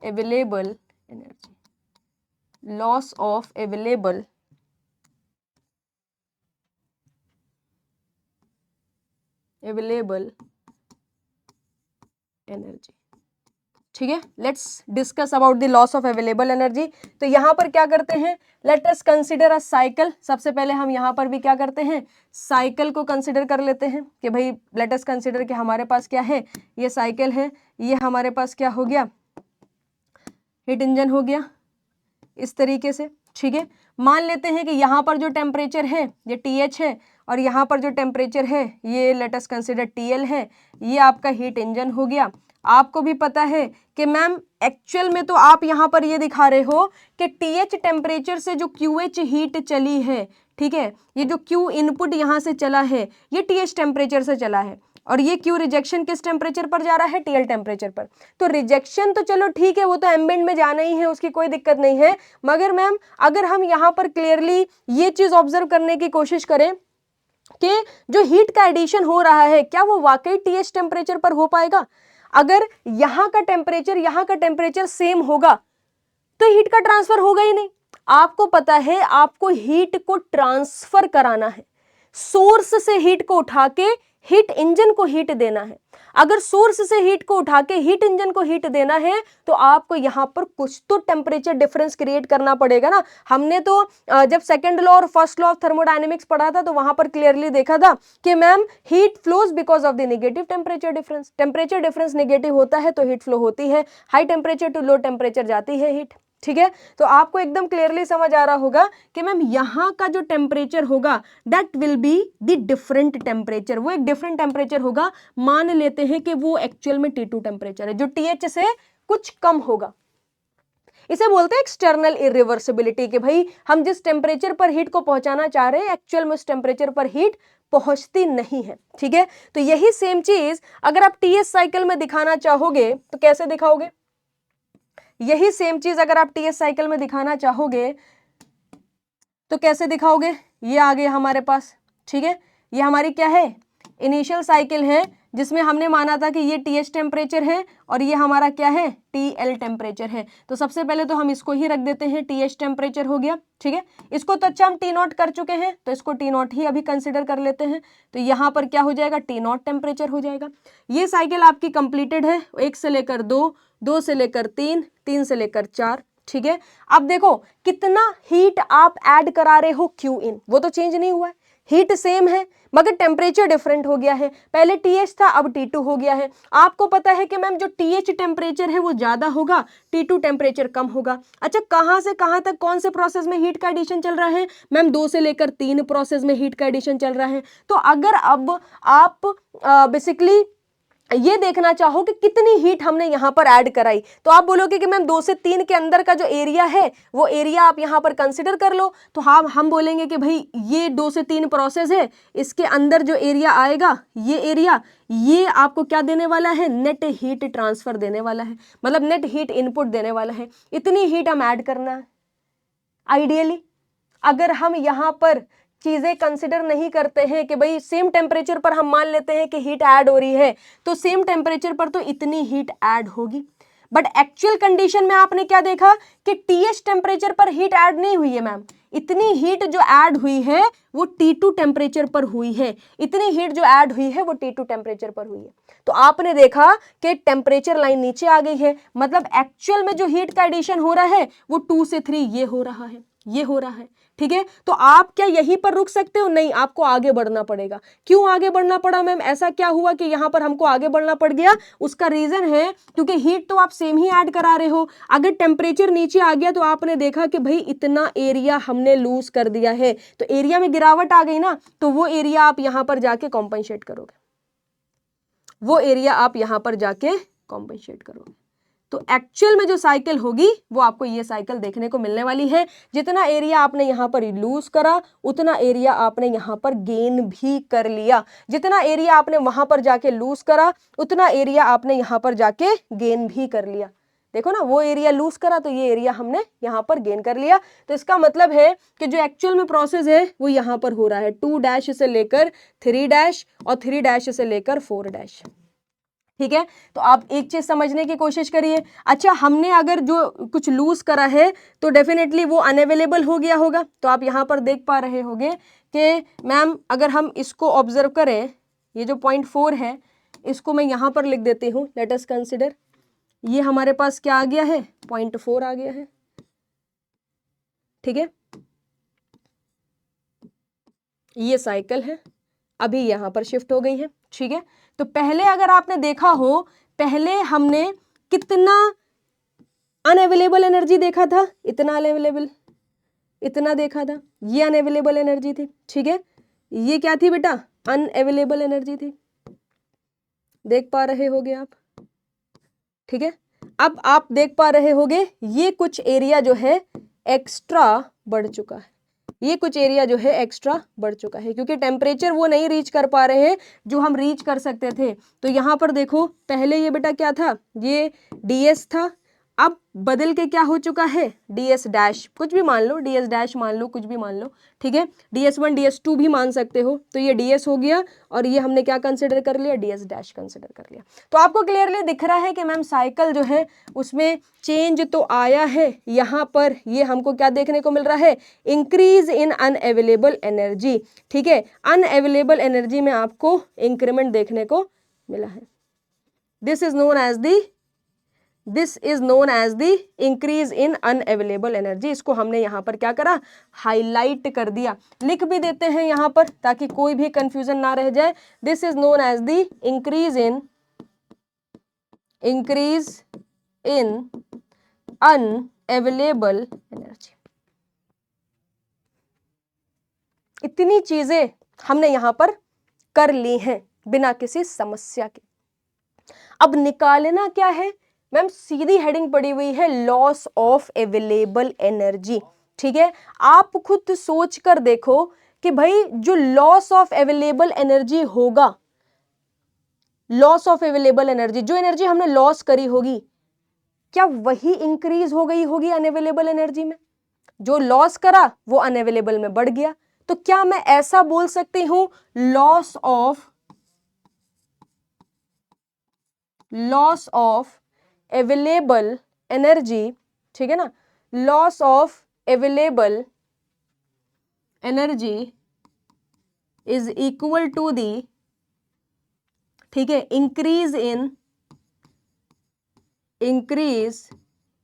available energy, loss of available energy, ठीक है। Let's discuss about the loss of available energy. तो यहां पर क्या करते हैं, late us consider a cycle. सबसे पहले हम यहां पर भी क्या करते हैं, साइकिल को कंसिडर कर लेते हैं कि भाई लेट अस कंसिडर कि हमारे पास क्या है, ये साइकिल है, ये हमारे पास क्या हो गया, हीट इंजन हो गया, इस तरीके से, ठीक है। मान लेते हैं कि यहाँ पर जो टेम्परेचर है ये TH है और यहाँ पर जो टेम्परेचर है ये लेट अस कंसिडर TL है, ये आपका हीट इंजन हो गया। आपको भी पता है कि मैम एक्चुअल में तो आप यहाँ पर ये दिखा रहे हो कि TH टेम्परेचर से जो QH हीट चली है, ठीक है, ये जो Q इनपुट यहाँ से चला है ये TH टेम्परेचर से चला है, और ये Q रिजेक्शन किस टेम्परेचर पर जा रहा है, TL टेम्परेचर पर। तो रिजेक्शन तो चलो ठीक है, वो तो एम्बिएंट में जाना ही है, उसकी कोई दिक्कत नहीं है, मगर मैम अगर हम यहाँ पर क्लियरली ये चीज ऑब्जर्व करने की कोशिश करें कि जो हीट का एडिशन हो रहा है क्या वो वाकई TH टेम्परेचर पर हो पाएगा। अगर यहाँ का टेम्परेचर सेम होगा तो हीट का ट्रांसफर होगा ही नहीं। आपको पता है आपको हीट को ट्रांसफर कराना है, सोर्स से हीट को उठा के हीट इंजन को हीट देना है। अगर सोर्स से हीट को उठा के हीट इंजन को हीट देना है तो आपको यहां पर कुछ तो टेम्परेचर डिफरेंस क्रिएट करना पड़ेगा ना। हमने तो जब सेकंड लॉ और फर्स्ट लॉ ऑफ थर्मोडायनेमिक्स पढ़ा था तो वहां पर क्लियरली देखा था कि ma'am heat flows because of the negative temperature difference. Temperature difference negative होता है तो हीट फ्लो होती है, high temperature to low temperature जाती है हीट, ठीक है। तो आपको एकदम क्लियरली समझ आ रहा होगा कि मैम यहाँ का जो टेम्परेचर होगा that will be the different temperature, वो एक डिफरेंट टेम्परेचर होगा। मान लेते हैं कि वो एक्चुअल में T2 टेम्परेचर है जो TH से कुछ कम होगा। इसे बोलते हैं एक्सटर्नल इरिवर्सिबिलिटी कि भाई हम जिस टेम्परेचर पर हीट को पहुंचाना चाह रहे हैं एक्चुअल में उस टेम्परेचर पर हीट पहुंचती नहीं है, ठीक है। तो यही सेम चीज अगर आप TS साइकिल में दिखाना चाहोगे तो कैसे दिखाओगे, यही सेम चीज अगर आप TS साइकिल में दिखाना चाहोगे तो कैसे दिखाओगे। ये आ गया हमारे पास, ठीक है, ये हमारी क्या है, इनिशियल साइकिल है जिसमें हमने माना था कि ये TH टेम्परेचर है और ये हमारा क्या है, TL टेम्परेचर है। तो सबसे पहले तो हम इसको ही रख देते हैं, TH टेम्परेचर हो गया, ठीक है। इसको तो अच्छा हम T0 कर चुके हैं तो इसको T0 ही अभी कंसिडर कर लेते हैं। तो यहाँ पर क्या हो जाएगा, T0 टेम्परेचर हो जाएगा। ये साइकिल आपकी कंप्लीटेड है, 1 से लेकर 2, 2 से लेकर 3, 3 से लेकर 4, ठीक है। अब देखो कितना हीट आप ऐड करा रहे हो Q इन, वो तो चेंज नहीं हुआ है, हीट सेम है मगर टेम्परेचर डिफरेंट हो गया है। पहले TH था अब T2 हो गया है। आपको पता है कि मैम जो TH टेम्परेचर है वो ज्यादा होगा, T2 टेम्परेचर कम होगा। अच्छा कहां से कहां तक कौन से प्रोसेस में हीट का एडिशन चल रहा है, मैम 2 से लेकर 3 प्रोसेस में हीट का एडिशन चल रहा है। तो अगर अब आप बेसिकली ये देखना चाहो कि कितनी हीट हमने यहाँ पर ऐड कराई तो आप बोलोगे कि मैम 2 से 3 के अंदर का जो एरिया है वो एरिया आप यहाँ पर कंसिडर कर लो। तो हम बोलेंगे कि भाई ये 2 से 3 प्रोसेस है, इसके अंदर जो एरिया आएगा ये एरिया, ये आपको क्या देने वाला है, नेट हीट ट्रांसफर देने वाला है, मतलब नेट हीट इनपुट देने वाला है। इतनी हीट हम ऐड करना है। आइडियली अगर हम यहाँ पर चीजें कंसिडर नहीं करते हैं कि भाई सेम टेम्परेचर पर हम मान लेते हैं कि हीट ऐड हो रही है तो सेम टेम्परेचर पर तो इतनी हीट ऐड होगी, बट एक्चुअल कंडीशन में आपने क्या देखा कि TH टेम्परेचर पर हीट ऐड नहीं हुई है मैम। इतनी हीट जो ऐड हुई है वो T2 टेम्परेचर पर हुई है, इतनी हीट जो ऐड हुई है वो T2 टेम्परेचर पर हुई है। तो आपने देखा कि टेम्परेचर लाइन नीचे आ गई है, मतलब एक्चुअल में जो हीट का एडिशन हो रहा है वो 2 से 3 ये हो रहा है, ये हो रहा है, ठीक है। तो आप क्या यहीं पर रुक सकते हो, नहीं, आपको आगे बढ़ना पड़ेगा। क्यों आगे बढ़ना पड़ा मैम, ऐसा क्या हुआ कि यहां पर हमको आगे बढ़ना पड़ गया, उसका रीजन है क्योंकि हीट तो आप सेम ही ऐड करा रहे हो। अगर टेम्परेचर नीचे आ गया तो आपने देखा कि भाई इतना एरिया हमने लूज कर दिया है, तो एरिया में गिरावट आ गई ना, तो वो एरिया आप यहां पर जाके कॉम्पनसेट करोगे, वो एरिया आप यहां पर जाके कॉम्पनसेट करोगे। तो एक्चुअल में जो साइकिल होगी वो आपको ये साइकिल देखने को मिलने वाली है। जितना एरिया आपने यहाँ पर लूज करा उतना एरिया आपने यहाँ पर गेन भी कर लिया, जितना एरिया आपने वहां पर जाके लूज करा उतना एरिया आपने यहाँ पर जाके गेन भी कर लिया। देखो ना, वो एरिया लूज करा तो ये एरिया हमने यहाँ पर गेन कर लिया। तो इसका मतलब है कि जो एक्चुअल में प्रोसेस है वो यहाँ पर हो रहा है 2' से लेकर 3' और 3' से लेकर 4', ठीक है। तो आप एक चीज समझने की कोशिश करिए। अच्छा हमने अगर जो कुछ लूज करा है तो डेफिनेटली वो अनअवेलेबल हो गया होगा। तो आप यहाँ पर देख पा रहे होंगे कि मैम अगर हम इसको ऑब्जर्व करें, ये जो 0.4 है इसको मैं यहाँ पर लिख देती हूँ, लेट अस कंसिडर ये हमारे पास क्या आ गया है, 0.4 आ गया है, ठीक है। ये साइकिल है, अभी यहाँ पर शिफ्ट हो गई है, ठीक है। तो पहले अगर आपने देखा हो, पहले हमने कितना अनअवेलेबल एनर्जी देखा था, इतना अनअवेलेबल, इतना देखा था, ये अनअवेलेबल एनर्जी थी, ठीक है। ये क्या थी बेटा, अनअवेलेबल एनर्जी थी, देख पा रहे होगे आप, ठीक है। अब आप देख पा रहे होगे ये कुछ एरिया जो है एक्स्ट्रा बढ़ चुका है, ये कुछ एरिया जो है एक्स्ट्रा बढ़ चुका है, क्योंकि टेम्परेचर वो नहीं रीच कर पा रहे हैं जो हम रीच कर सकते थे। तो यहां पर देखो, पहले ये बेटा क्या था, ये ds था, अब बदल के क्या हो चुका है, ds डैश, कुछ भी मान लो, ds डैश मान लो, कुछ भी मान लो, ठीक है, ds1 ds2 भी मान सकते हो। तो ये ds हो गया और ये हमने क्या कंसिडर कर लिया, ds डैश कंसिडर कर लिया। तो आपको क्लियरली दिख रहा है कि मैम साइकिल जो है उसमें चेंज तो आया है, यहाँ पर ये हमको क्या देखने को मिल रहा है, इंक्रीज इन अनअवेलेबल एनर्जी, ठीक है। अनअवेलेबल एनर्जी में आपको इंक्रीमेंट देखने को मिला है। This is known as the increase in unavailable energy. इसको हमने यहां पर क्या करा, हाईलाइट कर दिया, लिख भी देते हैं यहां पर ताकि कोई भी कंफ्यूजन ना रह जाए। This is known as the increase in unavailable energy. इतनी चीजें हमने यहां पर कर ली हैं बिना किसी समस्या के। अब निकालना क्या है मैम, सीधी हेडिंग पड़ी हुई है लॉस ऑफ अवेलेबल एनर्जी, ठीक है। आप खुद सोच कर देखो कि भाई जो लॉस ऑफ अवेलेबल एनर्जी होगा, लॉस ऑफ अवेलेबल एनर्जी, जो एनर्जी हमने लॉस करी होगी, क्या वही इंक्रीज हो गई होगी अनअवेलेबल एनर्जी में? जो लॉस करा वो अनअवेलेबल में बढ़ गया। तो क्या मैं ऐसा बोल सकती हूं, लॉस ऑफ अवेलेबल एनर्जी, ठीक है ना, loss of available energy is equal to the, ठीक है, इंक्रीज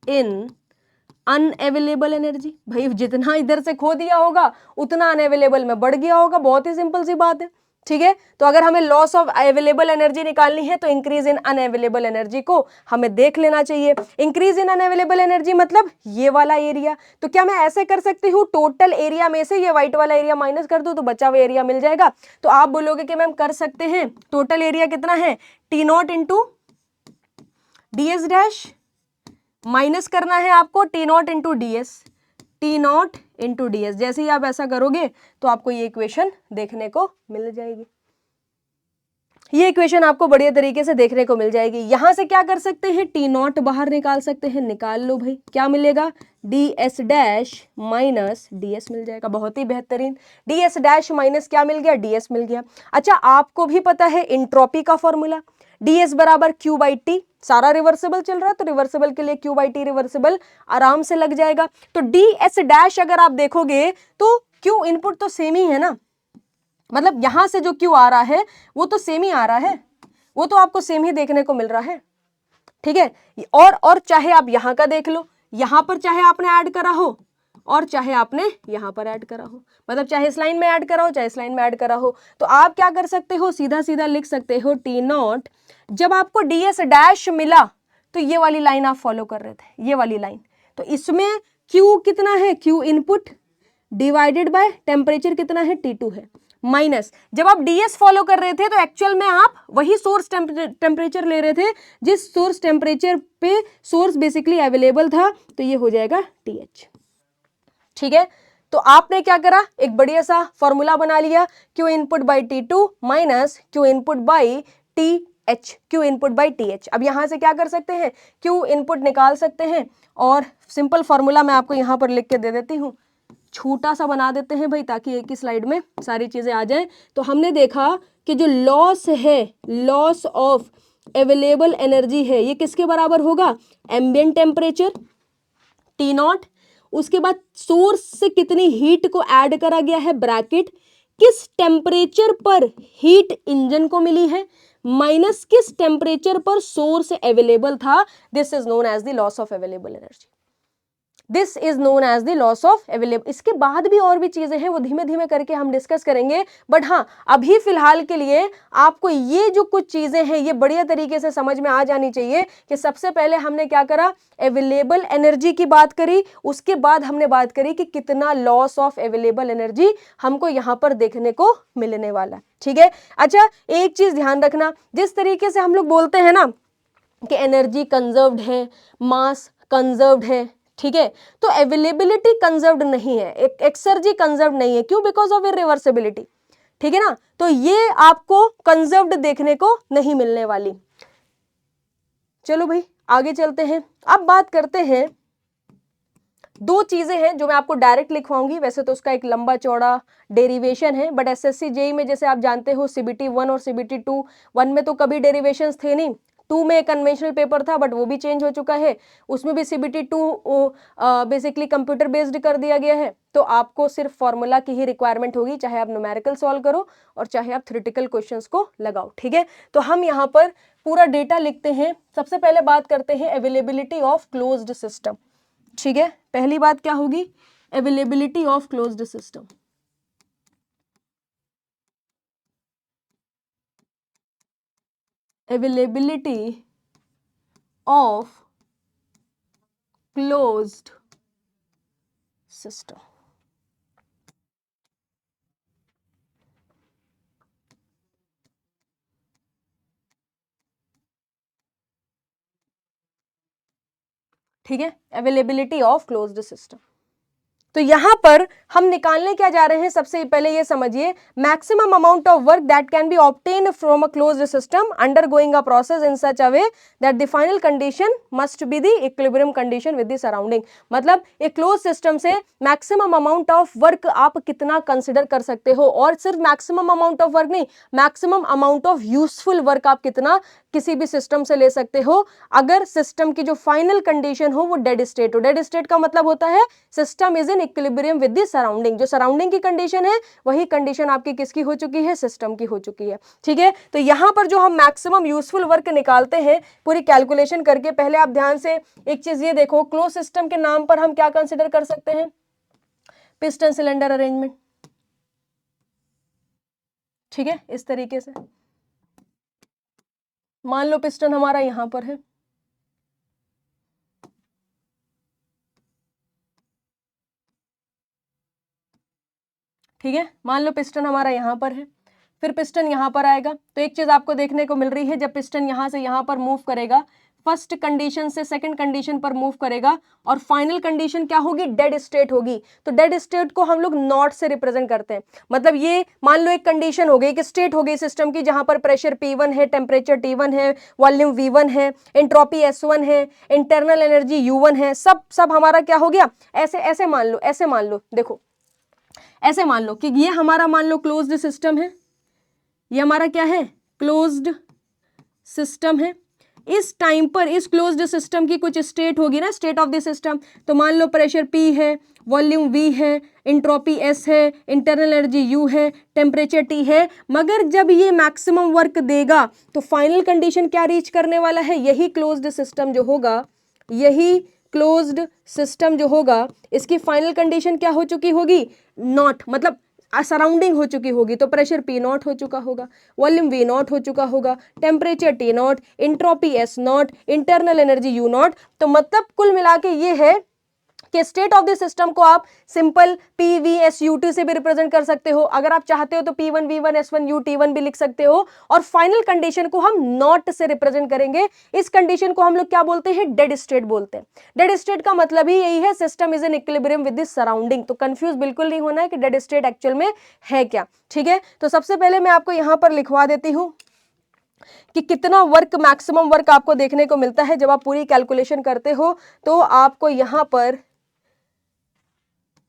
इन अनअवेलेबल एनर्जी। भाई जितना इधर से खो दिया होगा उतना अनअवेलेबल में बढ़ गया होगा, बहुत ही सिंपल सी बात है, ठीक है। तो अगर हमें लॉस ऑफ अवेलेबल एनर्जी निकालनी है तो इंक्रीज इन अनअवेलेबल एनर्जी को हमें देख लेना चाहिए। इंक्रीज इन अनअवेलेबल एनर्जी मतलब ये वाला एरिया। तो क्या मैं ऐसे कर सकती हूँ, टोटल एरिया में से ये व्हाइट वाला एरिया माइनस कर दूं तो बचा हुआ एरिया मिल जाएगा? तो आप बोलोगे कि मैम कर सकते हैं। टोटल एरिया कितना है, T not into ds dash, minus करना है आपको टी नॉट इंटू ds। जैसे ही आप ऐसा करोगे तो आपको ये इक्वेशन देखने को मिल जाएगी, ये इक्वेशन आपको बढ़िया तरीके से देखने को मिल जाएगी। यहां से क्या कर सकते हैं, टी नॉट बाहर निकाल सकते हैं, निकाल लो भाई, क्या मिलेगा, ds डैश माइनस ds मिल जाएगा। बहुत ही बेहतरीन, ds डैश माइनस क्या मिल गया, ds मिल गया। अच्छा, आपको भी पता है इंट्रोपी का फॉर्मूला, ds बराबर q बाई टी, सारा रिवर्सिबल चल रहा है तो रिवर्सिबल के लिए q बाई टी रिवर्सिबल आराम से लग जाएगा। तो ds डैश अगर आप देखोगे तो q इनपुट तो सेम ही है ना, मतलब यहां से जो q आ रहा है वो तो सेम ही आ रहा है, वो तो आपको सेम ही देखने को मिल रहा है, ठीक है। और चाहे आप यहां का देख लो, यहां पर चाहे आपने ऐड करा हो और चाहे आपने यहां पर ऐड करा हो, मतलब चाहे इस लाइन में ऐड करा हो चाहे इस लाइन में ऐड करा हो, तो आप क्या कर सकते हो, सीधा सीधा लिख सकते हो टी नॉट। जब आपको ds डैश मिला तो ये वाली लाइन आप फॉलो कर रहे थे, ये वाली लाइन, तो इसमें q कितना है, q input divided by temperature कितना है, T2 है, माइनस जब आप ds फॉलो कर रहे थे तो एक्चुअल में आप वही सोर्स टेम्परेचर ले रहे थे जिस सोर्स टेम्परेचर पे सोर्स बेसिकली अवेलेबल था, तो ये हो जाएगा TH, ठीक है। तो आपने क्या करा, एक बढ़िया सा फॉर्मूला बना लिया, Q input by T2 minus Q input by TH, Q input by TH। अब यहां से क्या कर सकते हैं, Q इनपुट निकाल सकते हैं और सिंपल फॉर्मूला मैं आपको यहां पर लिख के दे देती हूं, छोटा सा बना देते हैं भाई ताकि एक ही स्लाइड में सारी चीजें आ जाएं। तो हमने देखा कि जो लॉस है, लॉस ऑफ अवेलेबल एनर्जी है, ये किसके बराबर होगा, एम्बिएंट टेम्परेचर T नॉट, उसके बाद सोर्स से कितनी हीट को ऐड करा गया है, ब्रैकेट, किस टेम्परेचर पर हीट इंजन को मिली है, माइनस किस टेम्परेचर पर सोर्स अवेलेबल था, this is known as the loss of available energy. This is known as the loss of available. इसके बाद भी और भी चीजें हैं, वो धीमे धीमे करके हम डिस्कस करेंगे, बट हाँ अभी फिलहाल के लिए आपको ये जो कुछ चीजें हैं ये बढ़िया तरीके से समझ में आ जानी चाहिए कि सबसे पहले हमने क्या करा, अवेलेबल एनर्जी की बात करी, उसके बाद हमने बात करी कि कितना लॉस ऑफ अवेलेबल एनर्जी हमको यहां पर देखने को मिलने वाला है। ठीक है, अच्छा एक चीज ध्यान रखना, जिस तरीके से हम लोग बोलते हैं ना कि एनर्जी कंजर्व्ड है, मास कंजर्व्ड है, ठीक है, तो अवेलेबिलिटी कंजर्व्ड नहीं है, एक्सर्जी कंजर्व्ड नहीं है, क्यों, बिकॉज ऑफ इरिवर्सिबिलिटी। ठीक है ना, तो ये आपको कंजर्व्ड देखने को नहीं मिलने वाली। चलो भाई आगे चलते हैं, अब बात करते हैं, दो चीजें हैं जो मैं आपको डायरेक्ट लिखवाऊंगी, वैसे तो उसका एक लंबा चौड़ा डेरिवेशन है, बट एसएससी जेई में जैसे आप जानते हो सीबीटी 1 और सीबीटी 2, 1 में तो कभी डेरिवेशंस थे नहीं, 2 में कन्वेंशनल पेपर था बट वो भी चेंज हो चुका है, उसमें भी सीबीटी 2 बेसिकली कंप्यूटर बेस्ड कर दिया गया है, तो आपको सिर्फ फॉर्मूला की ही रिक्वायरमेंट होगी, चाहे आप न्यूमेरिकल सॉल्व करो और चाहे आप थ्योरेटिकल क्वेश्चंस को लगाओ। ठीक है, तो हम यहाँ पर पूरा डेटा लिखते हैं। सबसे पहले बात करते हैं अवेलेबिलिटी ऑफ क्लोज्ड सिस्टम। ठीक है, पहली बात क्या होगी, availability of closed system. Availability of closed system. ठीक है, अवेलेबिलिटी ऑफ क्लोज्ड सिस्टम। तो यहां पर हम निकालने क्या जा रहे हैं, सबसे पहले ये समझिए, maximum amount of work that can be obtain from a closed system undergoing a process in such a way that the final condition must be the equilibrium condition with the surrounding. मतलब एक क्लोज सिस्टम से मैक्सिमम अमाउंट ऑफ वर्क आप कितना कंसिडर कर सकते हो, और सिर्फ मैक्सिमम अमाउंट ऑफ वर्क नहीं, maximum amount of useful work आप कितना किसी भी सिस्टम से ले सकते हो, अगर सिस्टम की जो फाइनल कंडीशन हो वो डेड स्टेट हो। डेड स्टेट का मतलब होता है system is in equilibrium with the surrounding, जो सराउंडिंग की कंडीशन है वही कंडीशन आपकी किसकी हो चुकी है, सिस्टम की हो चुकी है। ठीक है, तो यहां पर जो हम मैक्सिमम यूजफुल वर्क निकालते हैं पूरी कैलकुलेशन करके, पहले आप ध्यान से एक चीज ये देखो, क्लोज सिस्टम के नाम पर हम क्या कंसिडर कर सकते हैं, पिस्टन सिलेंडर अरेंजमेंट। ठीक है, इस तरीके से मान लो पिस्टन हमारा यहां पर है, ठीक है, मान लो पिस्टन हमारा यहां पर है, फिर पिस्टन यहां पर आएगा, तो एक चीज आपको देखने को मिल रही है, जब पिस्टन यहां से यहां पर मूव करेगा, फर्स्ट कंडीशन से सेकंड कंडीशन पर मूव करेगा, और फाइनल कंडीशन क्या होगी, डेड स्टेट होगी। तो डेड स्टेट को हम लोग नॉट से रिप्रेजेंट करते हैं, मतलब ये मान लो एक कंडीशन हो गई, एक स्टेट हो गई सिस्टम की, जहां पर प्रेशर P1 है, टेम्परेचर T1 है, वॉल्यूम V1 है, एंट्रोपी S1 है, इंटरनल एनर्जी U1 है, सब हमारा क्या हो गया, ऐसे ऐसे मान लो, ऐसे मान लो, देखो ऐसे मान लो कि ये हमारा मान लो क्लोज्ड सिस्टम है, ये हमारा क्या है, क्लोज्ड सिस्टम है। इस टाइम पर इस क्लोज्ड सिस्टम की कुछ स्टेट होगी ना, स्टेट ऑफ द सिस्टम, तो मान लो प्रेशर P है, वॉल्यूम V है, एंट्रोपी S है, इंटरनल एनर्जी U है, टेम्परेचर T है, मगर जब ये मैक्सिमम वर्क देगा तो फाइनल कंडीशन क्या रीच करने वाला है, यही क्लोज्ड सिस्टम जो होगा, यही क्लोज्ड सिस्टम जो होगा, इसकी फाइनल कंडीशन क्या हो चुकी होगी, नॉट, मतलब सराउंडिंग हो चुकी होगी, तो प्रेशर P नॉट हो चुका होगा, वॉल्यूम V नॉट हो चुका होगा, temperature T not, entropy S not, internal energy U not. तो मतलब कुल मिला के ये है कि स्टेट ऑफ द सिस्टम को आप सिंपल PVSUT से भी रिप्रेजेंट कर सकते हो, अगर आप चाहते हो तो P1 V1 S1 U T1 भी लिख सकते हो, और फाइनल कंडीशन को हम नॉट से रिप्रेजेंट करेंगे। इस कंडीशन को हम लोग क्या बोलते हैं, डेड स्टेट बोलते हैं। डेड स्टेट का मतलब ही यही है, system is in equilibrium with the surrounding. तो कंफ्यूज बिल्कुल नहीं होना है कि डेड स्टेट एक्चुअल में है क्या। ठीक है, तो सबसे पहले मैं आपको यहां पर लिखवा देती हूं कि कितना वर्क, मैक्सिमम वर्क आपको देखने को मिलता है जब आप पूरी कैलकुलेशन करते हो, तो आपको यहां पर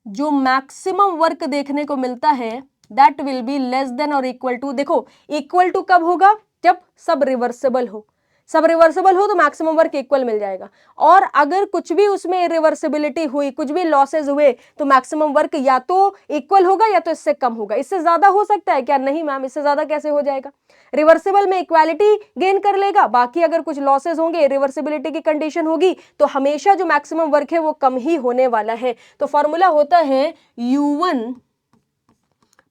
जो मैक्सिमम वर्क देखने को मिलता है that will be less than और इक्वल टू, देखो इक्वल टू कब होगा, जब सब रिवर्सिबल हो। सब रिवर्सिबल हो तो मैक्सिमम वर्क इक्वल मिल जाएगा, और अगर कुछ भी उसमें इरिवर्सिबिलिटी हुई, कुछ भी लॉसेज हुए, तो मैक्सिमम वर्क या तो इक्वल होगा या तो इससे कम होगा। इससे ज्यादा हो सकता है क्या? नहीं मैम, इससे ज्यादा कैसे हो जाएगा? रिवर्सिबल में इक्वालिटी गेन कर लेगा, बाकी अगर कुछ लॉसेज होंगे, रिवर्सिबिलिटी की कंडीशन होगी, तो हमेशा जो मैक्सिमम वर्क है वो कम ही होने वाला है। तो फॉर्मूला होता है U1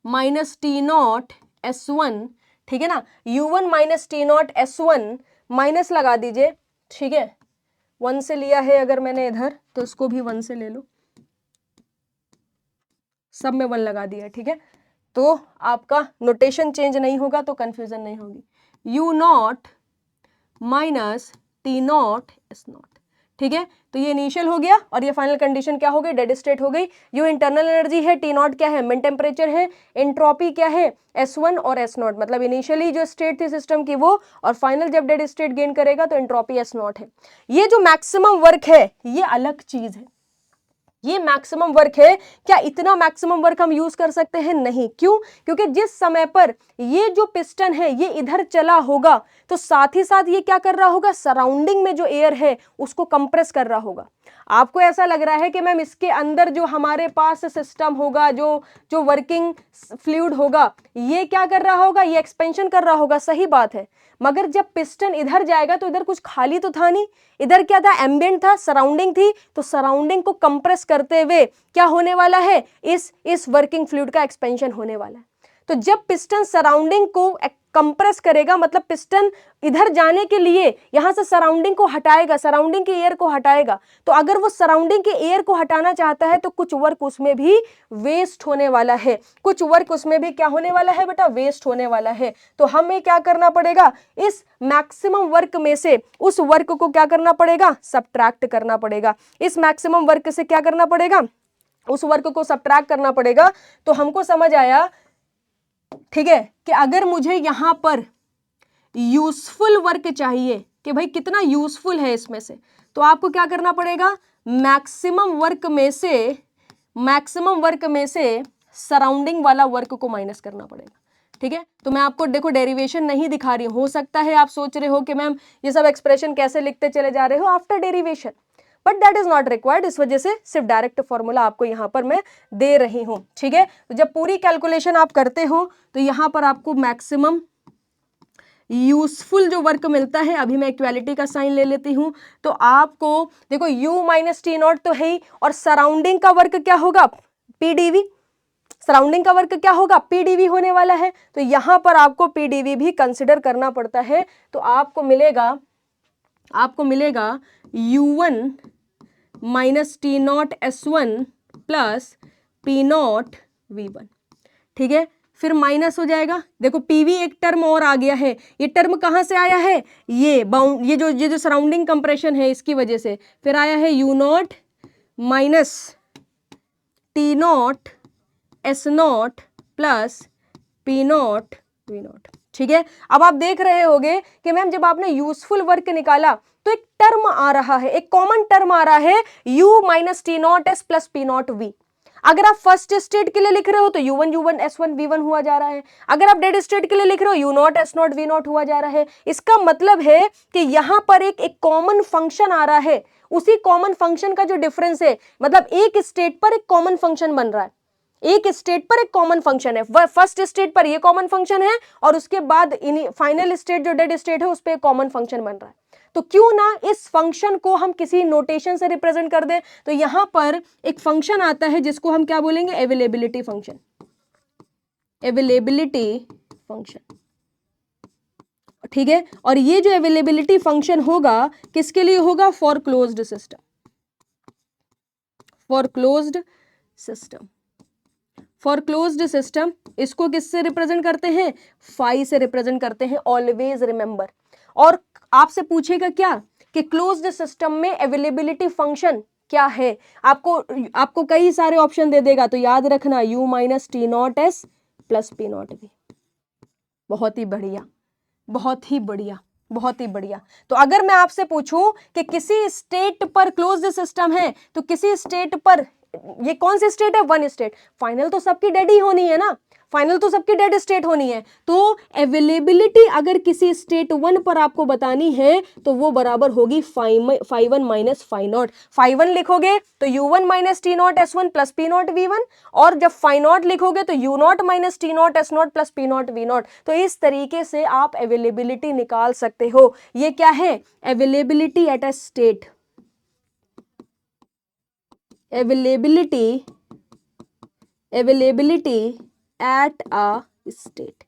minus T not S1, ठीक है ना, U1 minus T not S1, minus लगा दीजिए, ठीक है, 1 से लिया है अगर मैंने इधर तो इसको भी 1 से ले लो, सब में 1 लगा दिया, ठीक है, तो आपका नोटेशन चेंज नहीं होगा तो कंफ्यूजन नहीं होगी। U not minus T not S not, ठीक है, तो ये इनिशियल हो गया और ये फाइनल कंडीशन क्या हो गई? डेड स्टेट हो गई। यू इंटरनल एनर्जी है, टी नॉट क्या है? मिन टेम्परेचर है, एंट्रोपी क्या है? S1 और S नॉट, मतलब इनिशियली जो स्टेट थी सिस्टम की वो, और फाइनल जब डेड स्टेट गेन करेगा तो एंट्रोपी S नॉट है। ये जो मैक्सिमम वर्क है ये अलग चीज है, ये मैक्सिमम वर्क है। क्या इतना मैक्सिमम वर्क हम यूज कर सकते हैं? नहीं। क्यों? क्योंकि जिस समय पर ये जो पिस्टन है ये इधर चला होगा तो साथ ही साथ ये क्या कर रहा होगा? सराउंडिंग में जो एयर है उसको कंप्रेस कर रहा होगा। आपको ऐसा लग रहा है कि मैम इसके अंदर जो हमारे पास सिस्टम होगा, जो वर्किंग फ्लूइड होगा, ये क्या कर रहा होगा? ये एक्सपेंशन कर रहा होगा, सही बात है, मगर जब पिस्टन इधर जाएगा तो इधर कुछ खाली तो था नहीं, इधर क्या था? एम्बिएंट था, सराउंडिंग थी, तो सराउंडिंग को कंप्रेस करते हुए क्या होने वाला है? इस वर्किंग फ्लूइड का एक्सपेंशन होने वाला है। तो जब पिस्टन सराउंडिंग को कंप्रेस करेगा, मतलब पिस्टन इधर जाने के लिए यहां से सराउंडिंग को हटाएगा, सराउंडिंग के एयर को हटाएगा, तो अगर वो सराउंडिंग के एयर को हटाना चाहता है तो कुछ वर्क उसमें भी वेस्ट होने वाला है, कुछ वर्क उसमें भी क्या होने वाला है बेटा? वेस्ट होने वाला है। तो हमें क्या करना पड़ेगा? इस मैक्सिमम वर्क में से उस वर्क को क्या करना पड़ेगा? सब्ट्रैक्ट करना पड़ेगा। इस मैक्सिमम वर्क से क्या करना पड़ेगा? उस वर्क को सब्ट्रैक्ट करना पड़ेगा। तो हमको समझ आया, ठीक है, कि अगर मुझे यहां पर यूजफुल वर्क चाहिए कि भाई कितना यूजफुल है इसमें से, तो आपको क्या करना पड़ेगा? मैक्सिमम वर्क में से सराउंडिंग वाला वर्क को माइनस करना पड़ेगा, ठीक है। तो मैं आपको देखो डेरिवेशन नहीं दिखा रही हूं, हो सकता है आप सोच रहे हो कि मैम ये सब एक्सप्रेशन कैसे लिखते चले जा रहे हो after derivation, but that is not required. इस वजह से सिर्फ डायरेक्ट फॉर्मूला आपको यहां पर मैं दे रही हूं, ठीक है। तो जब पूरी कैलकुलेशन आप करते हो तो यहां पर आपको मैक्सिमम यूजफुल जो वर्क मिलता है, अभी मैं इक्वालिटी का साइन ले लेती हूं, तो आपको देखो U माइनस टी नॉट तो है ही, और सराउंडिंग का वर्क क्या होगा? PdV। सराउंडिंग का वर्क क्या होगा? PdV होने वाला है। तो यहां पर आपको PdV भी कंसिडर करना पड़ता है। तो आपको मिलेगा U1 minus T not S1 plus P not V1, ठीक है। फिर माइनस हो जाएगा, देखो PV एक टर्म और आ गया है, ये टर्म कहां से आया है? ये जो सराउंडिंग कंप्रेशन है इसकी वजह से। फिर आया है U not minus T not S not plus P not V not, ठीक है। अब आप देख रहे होगे कि मैम जब आपने यूजफुल वर्क निकाला तो एक टर्म आ रहा है, एक कॉमन टर्म आ रहा है U minus T not S plus P not V। अगर आप फर्स्ट स्टेट के लिए लिख रहे हो तो U1 S1 V1 हुआ जा रहा है, अगर आप डेड स्टेट के लिए लिख रहे हो U not S not V not हुआ जा रहा है। इसका मतलब है कि यहां पर एक कॉमन फंक्शन आ रहा है, उसी कॉमन फंक्शन का जो डिफरेंस है, मतलब एक स्टेट पर एक कॉमन फंक्शन बन रहा है, एक स्टेट पर एक कॉमन फंक्शन है, फर्स्ट स्टेट पर ये कॉमन फंक्शन है और उसके बाद फाइनल स्टेट जो डेड स्टेट है उस पर कॉमन फंक्शन बन रहा है। तो क्यों ना इस फंक्शन को हम किसी नोटेशन से रिप्रेजेंट कर दें। तो यहां पर एक फंक्शन आता है जिसको हम क्या बोलेंगे? अवेलेबिलिटी फंक्शन, अवेलेबिलिटी फंक्शन, ठीक है। और ये जो अवेलेबिलिटी फंक्शन होगा किसके लिए होगा? For closed system, for closed system, for closed system. इसको किससे रिप्रेजेंट करते हैं? फाई से रिप्रेजेंट करते हैं, ऑलवेज रिमेंबर। और आपसे पूछेगा क्या कि क्लोज्ड सिस्टम में अवेलेबिलिटी फंक्शन क्या है, आपको कई सारे ऑप्शन दे देगा, तो याद रखना U minus T not S plus P not V। बहुत ही बढ़िया, बहुत ही बढ़िया, बहुत ही बढ़िया। तो अगर मैं आपसे पूछूं कि किसी स्टेट पर क्लोज्ड सिस्टम है तो किसी स्टेट पर ये कौन सी स्टेट है, वन स्टेट, फाइनल तो सबकी डेड ही होनी है ना, फाइनल तो सबकी डेड स्टेट होनी है। तो अवेलेबिलिटी अगर किसी स्टेट वन पर आपको बतानी है तो वो बराबर होगी phi one minus phi naught. Phi one लिखोगे तो U one minus T naught S one plus P naught V one, और जब फाई नॉट लिखोगे तो U naught minus T naught S naught plus P naught V naught. तो इस तरीके से आप अवेलेबिलिटी निकाल सकते हो। ये क्या है, availability at a state, availability at a state,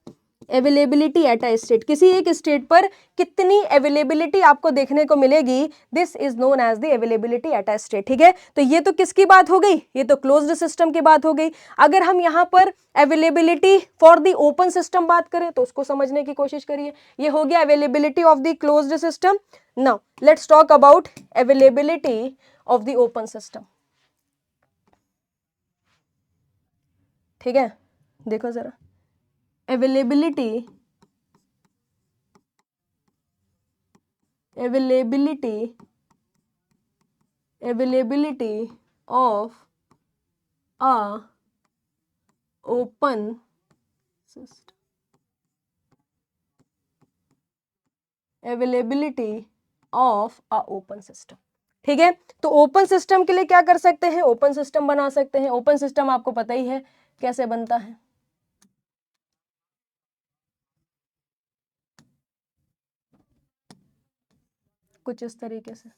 availability at a state, किसी एक स्टेट पर कितनी अवेलेबिलिटी आपको देखने को मिलेगी, this is known as the availability at a state. ठीक है, तो ये तो किसकी बात हो गई, ये तो क्लोज्ड सिस्टम की बात हो गई। अगर हम यहाँ पर availability for the open system बात करें तो उसको समझने की कोशिश करिए। ये हो गया availability of the closed system. Now let's talk about availability of the open system. ठीक है, देखो जरा, availability of a open system, availability of a open system. ठीक है, तो ओपन सिस्टम के लिए क्या कर सकते हैं, ओपन सिस्टम बना सकते हैं। ओपन सिस्टम आपको पता ही है कैसे बनता है, कुछ इस तरीके से।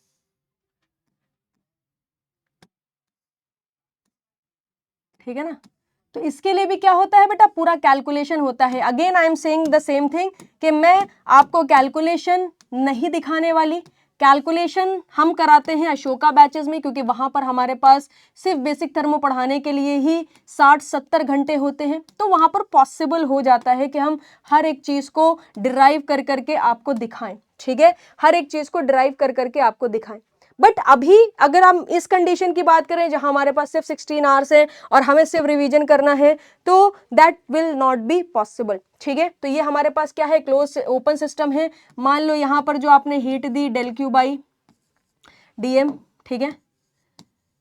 ठीक है ना, तो इसके लिए भी क्या होता है बेटा, पूरा कैलकुलेशन होता है। Again I am saying the same thing कि मैं आपको कैलकुलेशन नहीं दिखाने वाली, कैलकुलेशन हम कराते हैं अशोका बैचेस में, क्योंकि वहां पर हमारे पास सिर्फ बेसिक थर्मो पढ़ाने के लिए ही 60-70 घंटे होते हैं। तो वहां पर पॉसिबल हो जाता है कि हम हर एक चीज को डिराइव कर करके आपको दिखाएं। ठीक है, हर एक चीज को डिराइव कर करके आपको दिखाएं। बट अभी अगर हम इस कंडीशन की बात करें जहां हमारे पास सिर्फ 16 आवर्स है और हमें सिर्फ रिवीजन करना है, तो that will not be possible. ठीक है, तो ये हमारे पास क्या है, क्लोज ओपन सिस्टम है। मान लो यहां पर जो आपने हीट दी del Q by D M, ठीक है,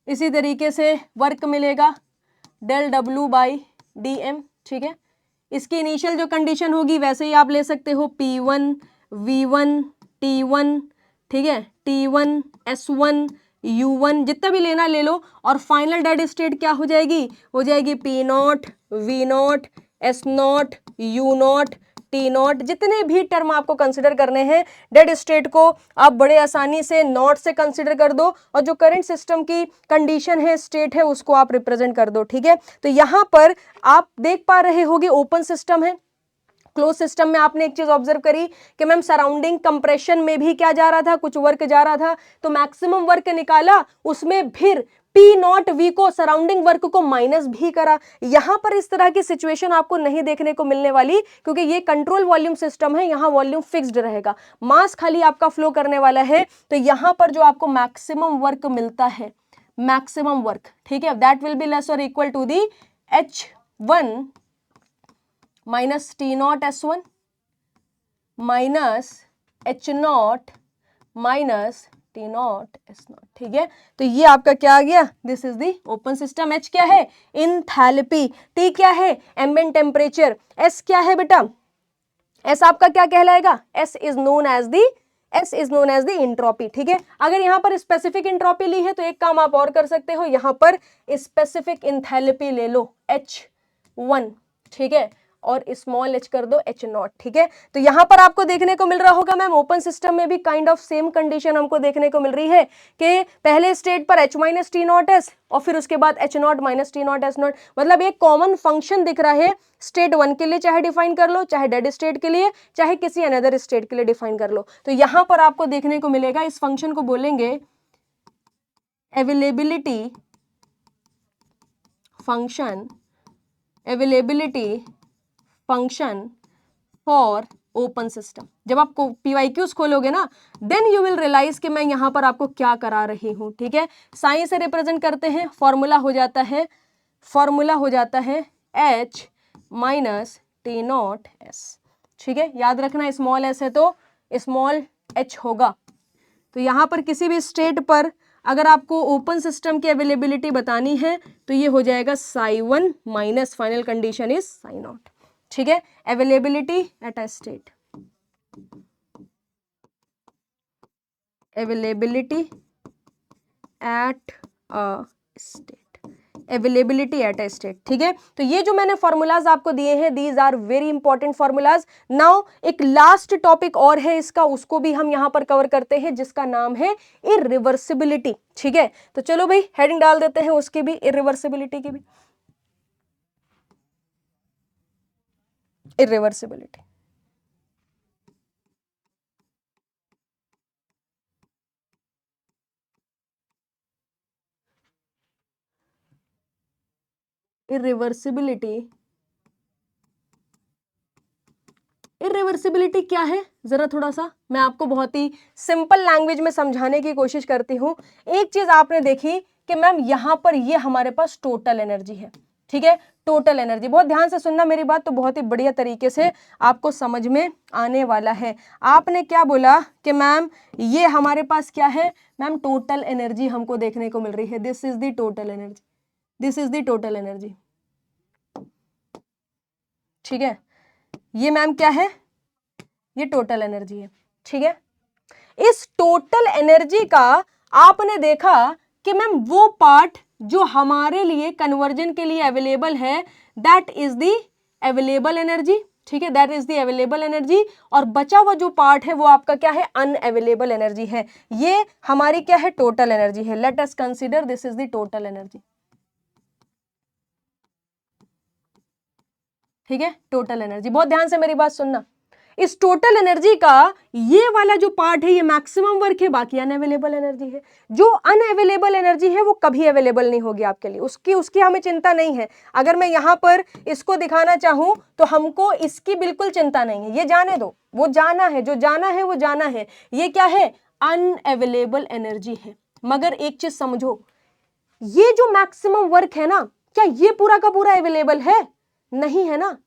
इसी तरीके से वर्क मिलेगा del W by D M. ठीक है, इसकी इनिशियल जो कंडीशन होगी वैसे ही आप ले सकते हो, P1 V1 T1, ठीक है, T1 S1 U1, जितना भी लेना ले लो, और फाइनल डेड स्टेट क्या हो जाएगी, हो जाएगी P not V not S not U not T not. जितने भी टर्म आपको कंसिडर करने हैं डेड स्टेट को आप बड़े आसानी से नॉट से कंसिडर कर दो, और जो करंट सिस्टम की कंडीशन है, स्टेट है, उसको आप रिप्रेजेंट कर दो। ठीक है, तो यहां पर आप देख पा रहे होगे ओपन सिस्टम है। क्लोज सिस्टम में आपने एक चीज ऑब्जर्व करी कि मैम सराउंडिंग कंप्रेशन में भी क्या जा रहा था, कुछ वर्क जा रहा था, तो मैक्सिमम वर्क निकाला, उसमें फिर P नॉट V को सराउंडिंग वर्क को माइनस भी करा। यहां पर इस तरह की सिचुएशन आपको नहीं देखने को मिलने वाली, क्योंकि ये कंट्रोल वॉल्यूम सिस्टम है, यहां वॉल्यूम फिक्स्ड रहेगा, मास खाली आपका फ्लो करने वाला है। तो यहां पर जो आपको मैक्सिमम वर्क मिलता है, मैक्सिमम वर्क, ठीक है, दैट विल बी लेस और equal to the H1 minus T naught S one minus H naught minus T naught S naught. ठीक है, तो ये आपका क्या आ गया, this is the open system. H क्या है, इंथैल्पी, टी क्या है, एम्बिएंट टेम्परेचर, एस क्या है बेटा, एस आपका क्या कहलाएगा, S is known as the entropy. ठीक है, अगर यहां पर स्पेसिफिक इंट्रोपी ली है तो एक काम आप और कर सकते हो, यहां पर स्पेसिफिक इंथैल्पी ले लो H1, ठीक है, और स्मॉल h कर दो H नॉट। ठीक है, तो यहां पर आपको देखने को मिल रहा होगा मैम ओपन सिस्टम में भी काइंड ऑफ सेम कंडीशन हमको देखने को मिल रही है कि पहले स्टेट पर H minus T naught S और फिर उसके बाद H not minus T naught S not. मतलब एक कॉमन फंक्शन दिख रहा है स्टेट वन के लिए, चाहे डिफाइन कर लो, चाहे डेड स्टेट के लिए, चाहे किसी अनदर स्टेट के लिए डिफाइन कर लो। तो यहां पर आपको देखने को मिलेगा, इस फंक्शन को बोलेंगे availability function, availability function for open system. जब आप PYQs खोलोगे ना, देन यू विल रियलाइज कि मैं यहां पर आपको क्या करा रही हूं। ठीक है, साइन से रिप्रेजेंट करते हैं, फॉर्मूला हो जाता है H minus T naught S. ठीक है, याद रखना स्मॉल एस है तो स्मॉल h होगा। तो यहां पर किसी भी स्टेट पर अगर आपको ओपन सिस्टम की अवेलेबिलिटी बतानी है तो ये हो जाएगा psi1 minus final condition is psi0। ठीक है, availability at a state, availability at a state, availability at a state. ठीक है, तो ये जो मैंने फॉर्मूलाज आपको दिए हैं, these are very important formulas. Now एक लास्ट टॉपिक और है इसका, उसको भी हम यहां पर कवर करते हैं, जिसका नाम है इरिवर्सिबिलिटी। ठीक है, तो चलो भाई हेडिंग डाल देते हैं उसकी भी, इरिवर्सिबिलिटी की भी। इरिवर्सिबिलिटी, इरिवर्सिबिलिटी, इरिवर्सिबिलिटी क्या है, जरा थोड़ा सा मैं आपको बहुत ही सिंपल लैंग्वेज में समझाने की कोशिश करती हूं। एक चीज आपने देखी कि मैम यहां पर ये हमारे पास टोटल एनर्जी है। ठीक है, टोटल एनर्जी, बहुत ध्यान से सुनना मेरी बात, तो बहुत ही बढ़िया तरीके से आपको समझ में आने वाला है। आपने क्या बोला कि मैम ये हमारे पास क्या है, मैम टोटल एनर्जी हमको देखने को मिल रही है, this is the total energy, this is the total energy. ठीक है, ये मैम क्या है, ये टोटल एनर्जी है। ठीक है, इस टोटल एनर्जी का आपने देखा कि मैम वो पार्ट जो हमारे लिए कन्वर्जन के लिए अवेलेबल है, that is the available energy. ठीक है, that is the available energy, और बचा हुआ जो पार्ट है वो आपका क्या है, अनअवेलेबल एनर्जी है। ये हमारी क्या है, टोटल एनर्जी है। Let us consider this is the total energy. ठीक है, टोटल एनर्जी, बहुत ध्यान से मेरी बात सुनना। इस टोटल एनर्जी का ये वाला जो पार्ट है ये मैक्सिमम वर्क है, बाकी अनअवेलेबल एनर्जी है। जो अनअवेलेबल एनर्जी है वो कभी अवेलेबल नहीं होगी आपके लिए, उसकी उसकी हमें चिंता नहीं है। अगर मैं यहां पर इसको दिखाना चाहूं तो हमको इसकी बिल्कुल चिंता नहीं है, ये जाने दो, वो जाना है, जो जाना है वो जाना है। ये क्या है, अनअवेलेबल एनर्जी है। मगर एक चीज समझो, ये जो मैक्सिमम वर्क है ना, क्या ये पूरा का पूरा अवेलेबल है, नहीं है ना।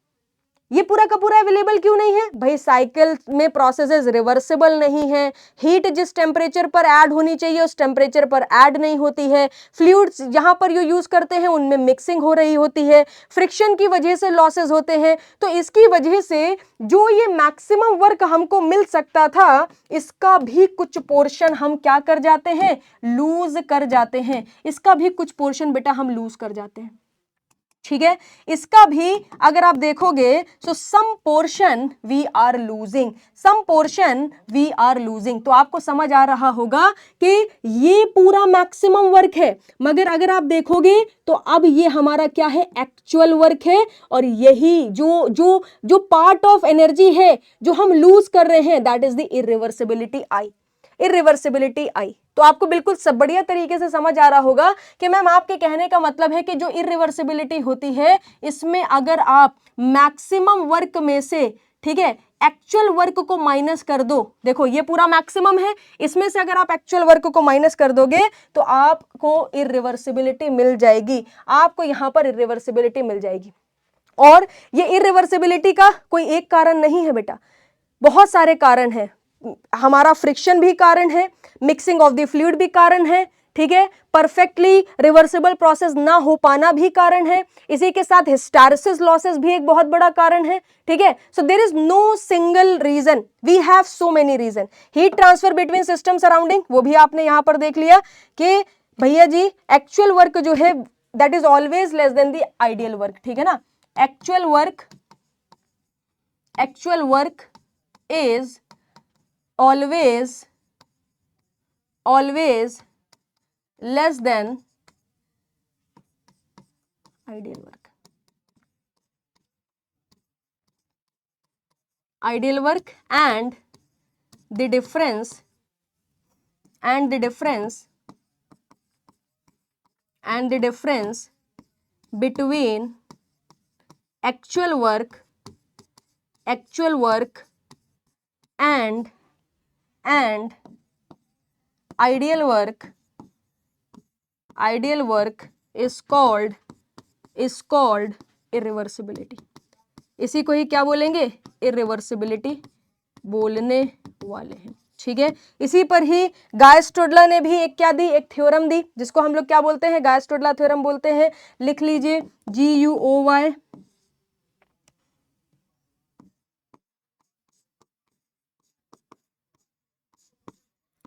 ये पूरा का पूरा अवेलेबल क्यों नहीं है भाई, साइकिल में प्रोसेसेस रिवर्सिबल नहीं है, हीट जिस टेम्परेचर पर ऐड होनी चाहिए उस टेम्परेचर पर ऐड नहीं होती है, फ्लूइड्स जहां पर यू यूज करते हैं उनमें मिक्सिंग हो रही होती है, फ्रिक्शन की वजह से लॉसेस होते हैं। तो इसकी वजह से जो ये मैक्सिमम वर्क हमको मिल सकता था, इसका भी कुछ पोर्शन हम क्या कर जाते हैं, लूज कर जाते हैं। इसका भी कुछ पोर्शन बेटा हम लूज कर जाते हैं। ठीक है, इसका भी अगर आप देखोगे तो some portion we are losing, some portion we are losing. तो आपको समझ आ रहा होगा कि ये पूरा मैक्सिमम वर्क है, मगर अगर आप देखोगे तो अब ये हमारा क्या है, एक्चुअल वर्क है। और यही जो जो जो पार्ट ऑफ एनर्जी है जो हम लूज कर रहे हैं, that is the irreversibility I, irreversibility I. तो आपको बिल्कुल सब बढ़िया तरीके से समझ आ रहा होगा कि मैम आपके कहने का मतलब है कि जो इरिवर्सिबिलिटी होती है, इसमें अगर आप मैक्सिमम वर्क में से, ठीक है, एक्चुअल वर्क को माइनस कर दो, देखो ये पूरा मैक्सिमम है, इसमें से अगर आप एक्चुअल वर्क को माइनस कर दोगे तो आपको इरिवर्सिबिलिटी मिल जाएगी, आपको यहां पर इरिवर्सिबिलिटी मिल जाएगी। और ये इरिवर्सिबिलिटी का कोई एक कारण नहीं है बेटा, बहुत सारे कारण हैं। हमारा फ्रिक्शन भी कारण है, मिक्सिंग ऑफ द फ्लूइड भी कारण है, ठीक है, परफेक्टली रिवर्सिबल प्रोसेस ना हो पाना भी कारण है, इसी के साथ हिस्टैरिसीस लॉसेस भी एक बहुत बड़ा कारण है। ठीक है, so there is no single reason, we have so many reason. Heat transfer between system surrounding, वो भी आपने यहां पर देख लिया कि भैया जी एक्चुअल वर्क जो है that is always less than the ideal work. ठीक है ना, actual work is always less than ideal work. Ideal work and the difference between actual work and ideal work is called irreversibility. इसी को ही क्या बोलेंगे, irreversibility बोलने वाले हैं। ठीक है। इसी पर ही गायस-स्टोडलर ने भी एक क्या दी, एक थ्योरम दी, जिसको हम लोग क्या बोलते हैं, गायस-स्टोडलर थ्योरम बोलते हैं। लिख लीजिए GUOY।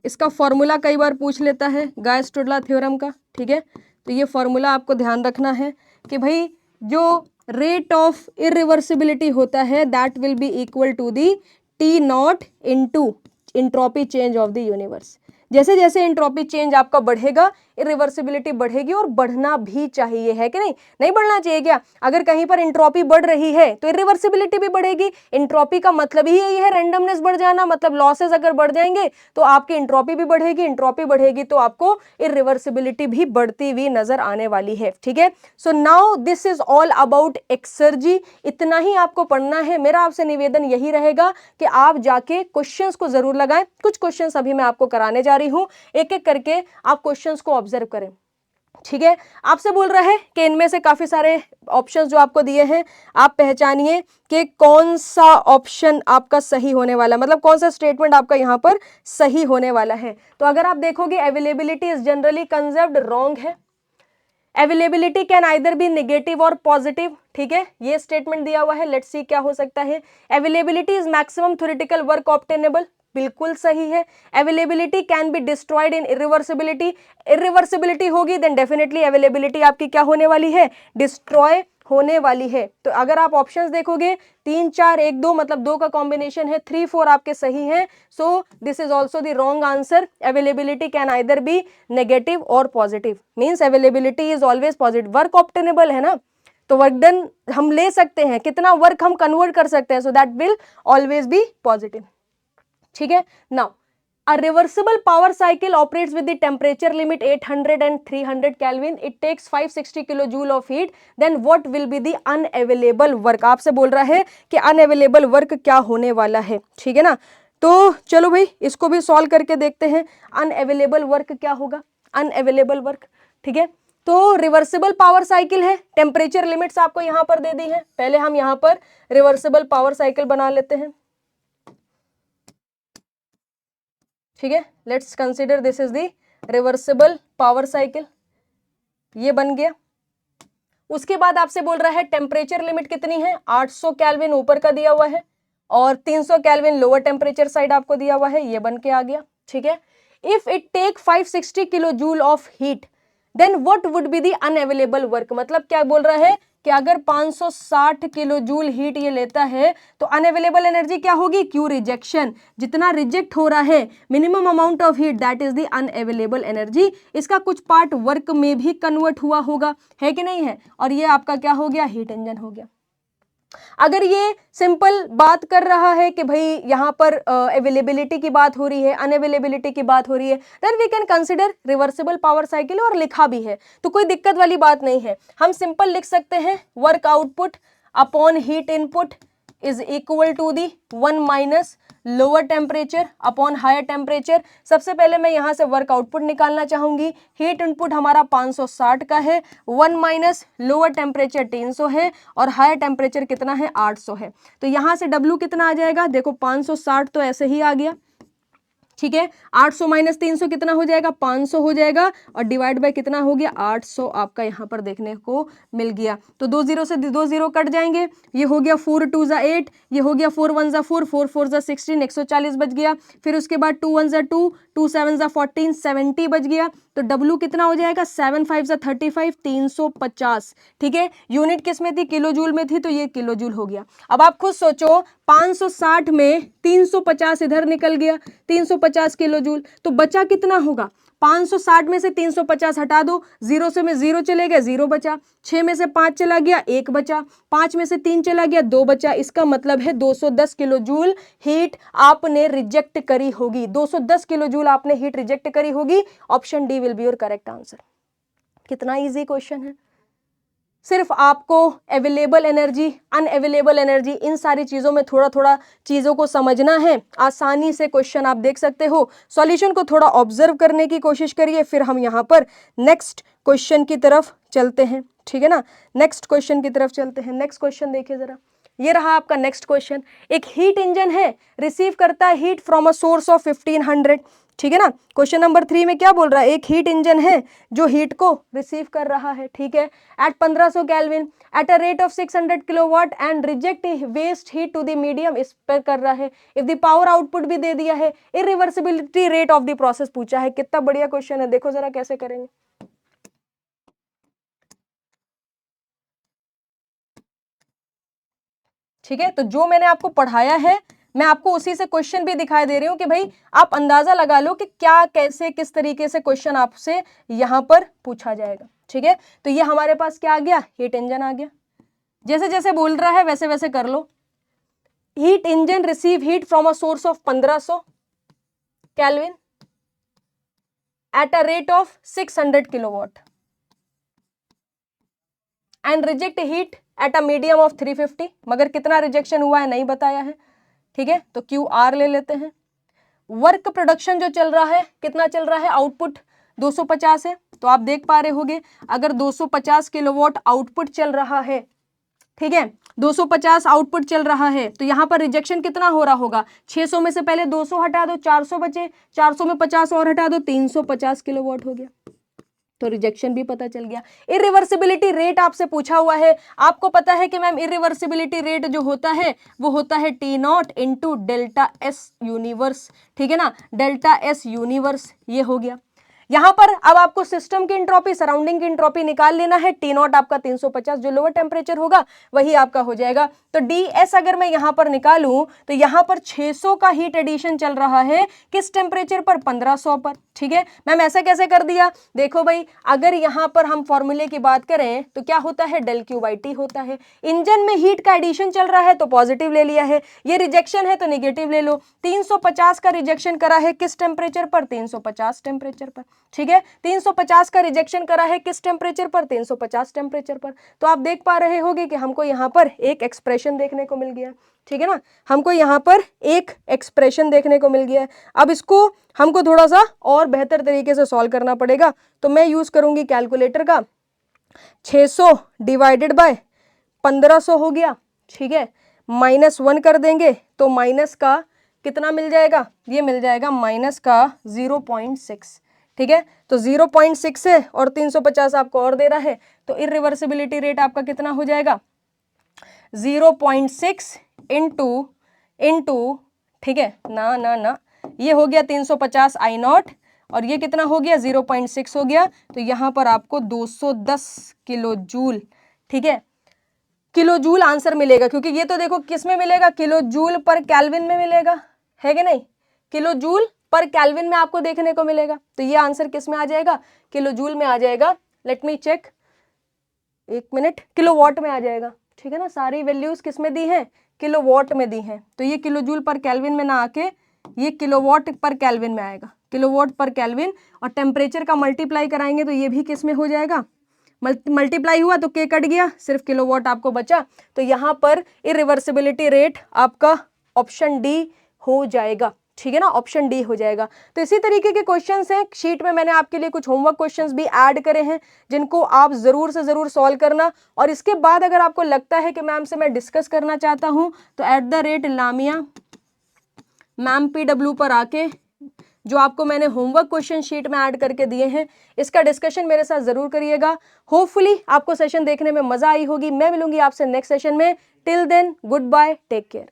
इसका फॉर्मूला कई बार पूछ लेता है गायस-स्टोडलर थ्योरम का, ठीक है। तो ये फॉर्मूला आपको ध्यान रखना है कि भाई जो रेट ऑफ इरिवर्सिबिलिटी होता है that will be equal to the T naught into entropy change of the universe. जैसे जैसे इंट्रोपी चेंज आपका बढ़ेगा इरिवर्सिबिलिटी बढ़ेगी, और बढ़ना भी चाहिए, है कि नहीं, नहीं बढ़ना चाहिए क्या? अगर कहीं पर इंट्रोपी बढ़ रही है तो इरिवर्सिबिलिटी भी बढ़ेगी। इंट्रोपी का मतलब ही यही है, रैंडमनेस बढ़ जाना, मतलब लॉसेस अगर बढ़ जाएंगे तो आपकी इंट्रोपी भी बढ़ेगी, इंट्रोपी बढ़ेगी तो आपको इरिवर्सिबिलिटी भी बढ़ती हुई नजर आने वाली है, ठीक है। So now this is all about exergy. इतना ही आपको पढ़ना है। मेरा आपसे निवेदन यही रहेगा कि आप जाके क्वेश्चंस को जरूर लगाएं। कुछ क्वेश्चंस अभी मैं आपको कराने जा रही हूं, एक एक करके आप क्वेश्चंस को ऑब्जर्व करें, ठीक है। आपसे बोल रहा है कि इनमें से काफी सारे ऑप्शंस जो आपको दिए हैं आप पहचानिए कि कौन सा ऑप्शन आपका सही होने वाला, मतलब कौन सा स्टेटमेंट आपका यहां पर सही होने वाला है। तो अगर आप देखोगे availability is generally conserved, wrong है। Availability can either be negative और पॉजिटिव, ठीक है, ये स्टेटमेंट दिया हुआ है। लेट्स सी क्या हो सकता है। Availability is maximum theoretical work obtainable, बिल्कुल सही है। Availability can be destroyed in irreversibility, irreversibility होगी देन डेफिनेटली अवेलेबिलिटी आपकी क्या होने वाली है, डिस्ट्रॉय होने वाली है। तो अगर आप ऑप्शंस देखोगे 3 4 1 2, मतलब 2 का कॉम्बिनेशन है, 3 4 आपके सही हैं। So this is also the wrong answer. Availability can either be negative और positive, means availability is always positive. Work obtainable है ना, तो वर्क डन हम ले सकते हैं, कितना वर्क हम कन्वर्ट कर सकते हैं, so that will always be positive, ठीक है। Now a reversible power cycle operates with the temperature limit 800 and 300 Kelvin. It takes 560 kilojoule of heat. Then what will be the unavailable work? आपसे बोल रहा है कि unavailable work क्या होने वाला है, ठीक है ना। तो चलो भाई इसको भी सॉल्व करके देखते हैं। unavailable work क्या होगा, unavailable work, ठीक है। तो रिवर्सिबल पावर साइकिल है, टेम्परेचर लिमिट्स आपको यहां पर दे दी है। पहले हम यहां पर रिवर्सिबल पावर साइकिल बना लेते हैं, ठीक है। Let's consider this is the reversible power cycle, ये बन गया। उसके बाद आपसे बोल रहा है टेम्परेचर लिमिट कितनी है, 800 केल्विन ऊपर का दिया हुआ है और 300 केल्विन लोअर टेम्परेचर साइड आपको दिया हुआ है, ये बन के आ गया, ठीक है। If it take 560 kilo joule of heat then what would be the unavailable work, मतलब क्या बोल रहा है कि अगर 560 किलो जूल हीट ये लेता है तो अनअवेलेबल एनर्जी क्या होगी, क्यू रिजेक्शन, जितना रिजेक्ट हो रहा है minimum amount of heat that is the unavailable energy. इसका कुछ पार्ट वर्क में भी कन्वर्ट हुआ होगा, है कि नहीं है, और ये आपका क्या हो गया, हीट इंजन हो गया। अगर ये सिंपल बात कर रहा है कि भाई यहाँ पर अवेलेबिलिटी की बात हो रही है, अनअवेलेबिलिटी की बात हो रही है, then we can consider reversible power cycle, और लिखा भी है तो कोई दिक्कत वाली बात नहीं है। हम सिंपल लिख सकते हैं work output upon heat input is equal to the 1 minus lower temperature upon higher temperature. सबसे पहले मैं यहां से वर्क आउटपुट निकालना चाहूंगी। हीट इनपुट हमारा 560 का है, 1 माइनस लोअर टेम्परेचर 300 है और हायर टेम्परेचर कितना है, 800 है। तो यहां से W कितना आ जाएगा, देखो 560 तो ऐसे ही आ गया, ठीक है। 800 माइनस 300 कितना हो जाएगा, 500 हो जाएगा, और डिवाइड बाय कितना हो गया, 800 आपका यहाँ पर देखने को मिल गया। तो 2 0 से 2 0 कट जाएंगे, ये हो गया 4 2 जा 8, ये हो गया 4 1 जा 4, 4 4 जा 16, 140 बच गया। फिर उसके बाद 2 1 जा 2, 2 7 जा 14, 70 बच गया। तो W कितना हो जाएगा, 7 5 जा 35, 350, ठीक है। यूनिट किस में थी, किलो जूल में थी, तो ये किलो जूल हो गया। अब आप खुद सोचो 560 में 350 इधर निकल गया, 350 किलो जूल, तो बचा कितना होगा, 560 में से 350 हटा दो, 0 से में 0 चले गए, 0 बचा, 6 में से 5 चला गया, 1 बचा, 5 में से 3 चला गया, 2 बचा। इसका मतलब है 210 किलो जूल हीट आपने रिजेक्ट करी होगी, 210 किलो जूल आपने हीट रिजेक्ट करी होगी। Option D will be your correct answer. कितना इजी क्वेश्चन है। सिर्फ आपको अवेलेबल एनर्जी, अनअवेलेबल एनर्जी, इन सारी चीज़ों में थोड़ा थोड़ा चीज़ों को समझना है। आसानी से क्वेश्चन आप देख सकते हो। सॉल्यूशन को थोड़ा ऑब्जर्व करने की कोशिश करिए, फिर हम यहाँ पर नेक्स्ट क्वेश्चन की तरफ चलते हैं, ठीक है ना। नेक्स्ट क्वेश्चन की तरफ चलते हैं। नेक्स्ट क्वेश्चन देखिए ज़रा, ये रहा आपका नेक्स्ट क्वेश्चन। एक हीट इंजन है, रिसीव करता है heat from a source of 1500, ठीक है ना। क्वेश्चन नंबर 3 में क्या बोल रहा है, एक हीट इंजन है जो हीट को रिसीव कर रहा है, ठीक है, at 1500 kelvin at a rate of 600 kilowatt and reject waste heat to the medium, इस पर कर रहा है। इफ द पावर आउटपुट भी दे दिया है, irreversibility rate of the process पूछा है। कितना बढ़िया क्वेश्चन है, देखो जरा कैसे करेंगे। ठीक है, तो जो मैंने आपको पढ़ाया है मैं आपको उसी से क्वेश्चन भी दिखाई दे रही हूं कि भाई आप अंदाजा लगा लो कि क्या कैसे किस तरीके से क्वेश्चन आपसे यहां पर पूछा जाएगा। ठीक है, तो ये हमारे पास क्या आ गया, हीट इंजन आ गया। जैसे जैसे बोल रहा है वैसे वैसे कर लो। Heat engine receive heat from a source of 1500 kelvin at a rate of 600 kilowatt and reject heat at a medium of 350, मगर कितना रिजेक्शन हुआ है नहीं बताया है। ठीक है, तो क्यू आर ले लेते हैं। वर्क प्रोडक्शन जो चल रहा है कितना चल रहा है, आउटपुट 250 है। तो आप देख पा रहे होगे अगर 250 किलोवाट आउटपुट चल रहा है, ठीक है, 250 आउटपुट चल रहा है, तो यहां पर रिजेक्शन कितना हो रहा होगा, 600 में से पहले 200 हटा दो, 400 बचे, 400 में 50 और हटा दो, 350 किलोवाट हो गया। तो रिजेक्शन भी पता चल गया। इरिवर्सिबिलिटी रेट आपसे पूछा हुआ है, आपको पता है कि मैम इरिवर्सिबिलिटी रेट जो होता है वो होता है T not into delta S universe, ठीक है ना, डेल्टा एस यूनिवर्स, ये हो गया। यहां पर अब आपको सिस्टम की इंट्रोपी, सराउंडिंग की इंट्रोपी निकाल लेना है। टी नॉट आपका 350, जो लोअर टेम्परेचर होगा वही आपका हो जाएगा। तो डी एस अगर मैं यहां पर निकालूं तो यहां पर 600 का हीट एडिशन चल रहा है, किस टेम्परेचर पर, 1500 पर। ठीक है मैम, ऐसे कैसे कर दिया, देखो भाई अगर यहां पर हम फॉर्मूले की बात करें तो क्या होता है, डेल क्यू बाई टी होता है। इंजन में हीट का एडिशन चल रहा है तो पॉजिटिव ले लिया है, ये रिजेक्शन है तो निगेटिव ले लो। 350 का रिजेक्शन करा है किस टेम्परेचर पर, 350 टेम्परेचर पर। ठीक है, 350 का रिजेक्शन करा है किस टेम्परेचर पर, 350 टेम्परेचर पर। तो आप देख पा रहे होगे कि हमको यहाँ पर एक एक्सप्रेशन देखने को मिल गया। ठीक है ना, हमको यहाँ पर एक एक्सप्रेशन देखने को मिल गया है। अब इसको हमको थोड़ा सा और बेहतर तरीके से सॉल्व करना पड़ेगा, तो मैं यूज करूंगी कैलकुलेटर का। 600 डिवाइडेड बाय 1500 हो गया, ठीक है, -1 कर देंगे तो माइनस का कितना मिल जाएगा, ये मिल जाएगा माइनस का 0.6। ठीक है, तो 0.6 है और 350 आपको और दे रहा है, तो इरिवर्सिबिलिटी रेट आपका कितना हो जाएगा, 0.6 इंटू, ठीक है ना ना ना, ये हो गया 350 आई नॉट और ये कितना हो गया, 0.6 हो गया। तो यहाँ पर आपको 210 किलो जूल, ठीक है, किलो जूल आंसर मिलेगा, क्योंकि ये तो देखो किस में मिलेगा, किलो जूल पर केल्विन में मिलेगा, है कि नहीं, किलो जूल पर केल्विन में आपको देखने को मिलेगा। तो ये आंसर किस में आ जाएगा, किलो जूल में आ जाएगा। लेट मी चेक, एक मिनट, किलोवाट में आ जाएगा। ठीक है ना, सारी वैल्यूज किस में दी हैं, किलोवाट में दी हैं। तो ये किलो जूल पर केल्विन में ना आके ये किलोवाट पर केल्विन में आएगा, किलोवाट पर केल्विन, और टेम्परेचर का मल्टीप्लाई कराएंगे तो ये भी किस में हो जाएगा, मल्टीप्लाई हुआ तो के कट गया, सिर्फ किलोवाट आपको बचा। तो यहाँ पर इरिवर्सिबिलिटी रेट आपका ऑप्शन डी हो जाएगा। ठीक है ना, ऑप्शन डी हो जाएगा। तो इसी तरीके के क्वेश्चंस हैं शीट में, मैंने आपके लिए कुछ होमवर्क क्वेश्चंस भी ऐड करे हैं जिनको आप जरूर से जरूर सॉल्व करना। और इसके बाद अगर आपको लगता है कि मैम से मैं डिस्कस करना चाहता हूं तो @लामिया मैम PW पर आके जो आपको मैंने होमवर्क क्वेश्चन शीट में ऐड करके दिए हैं इसका डिस्कशन मेरे साथ जरूर करिएगा। होपफुली आपको सेशन देखने में मजा आई होगी। मैं मिलूंगी आपसे नेक्स्ट सेशन में। Till then goodbye, take care.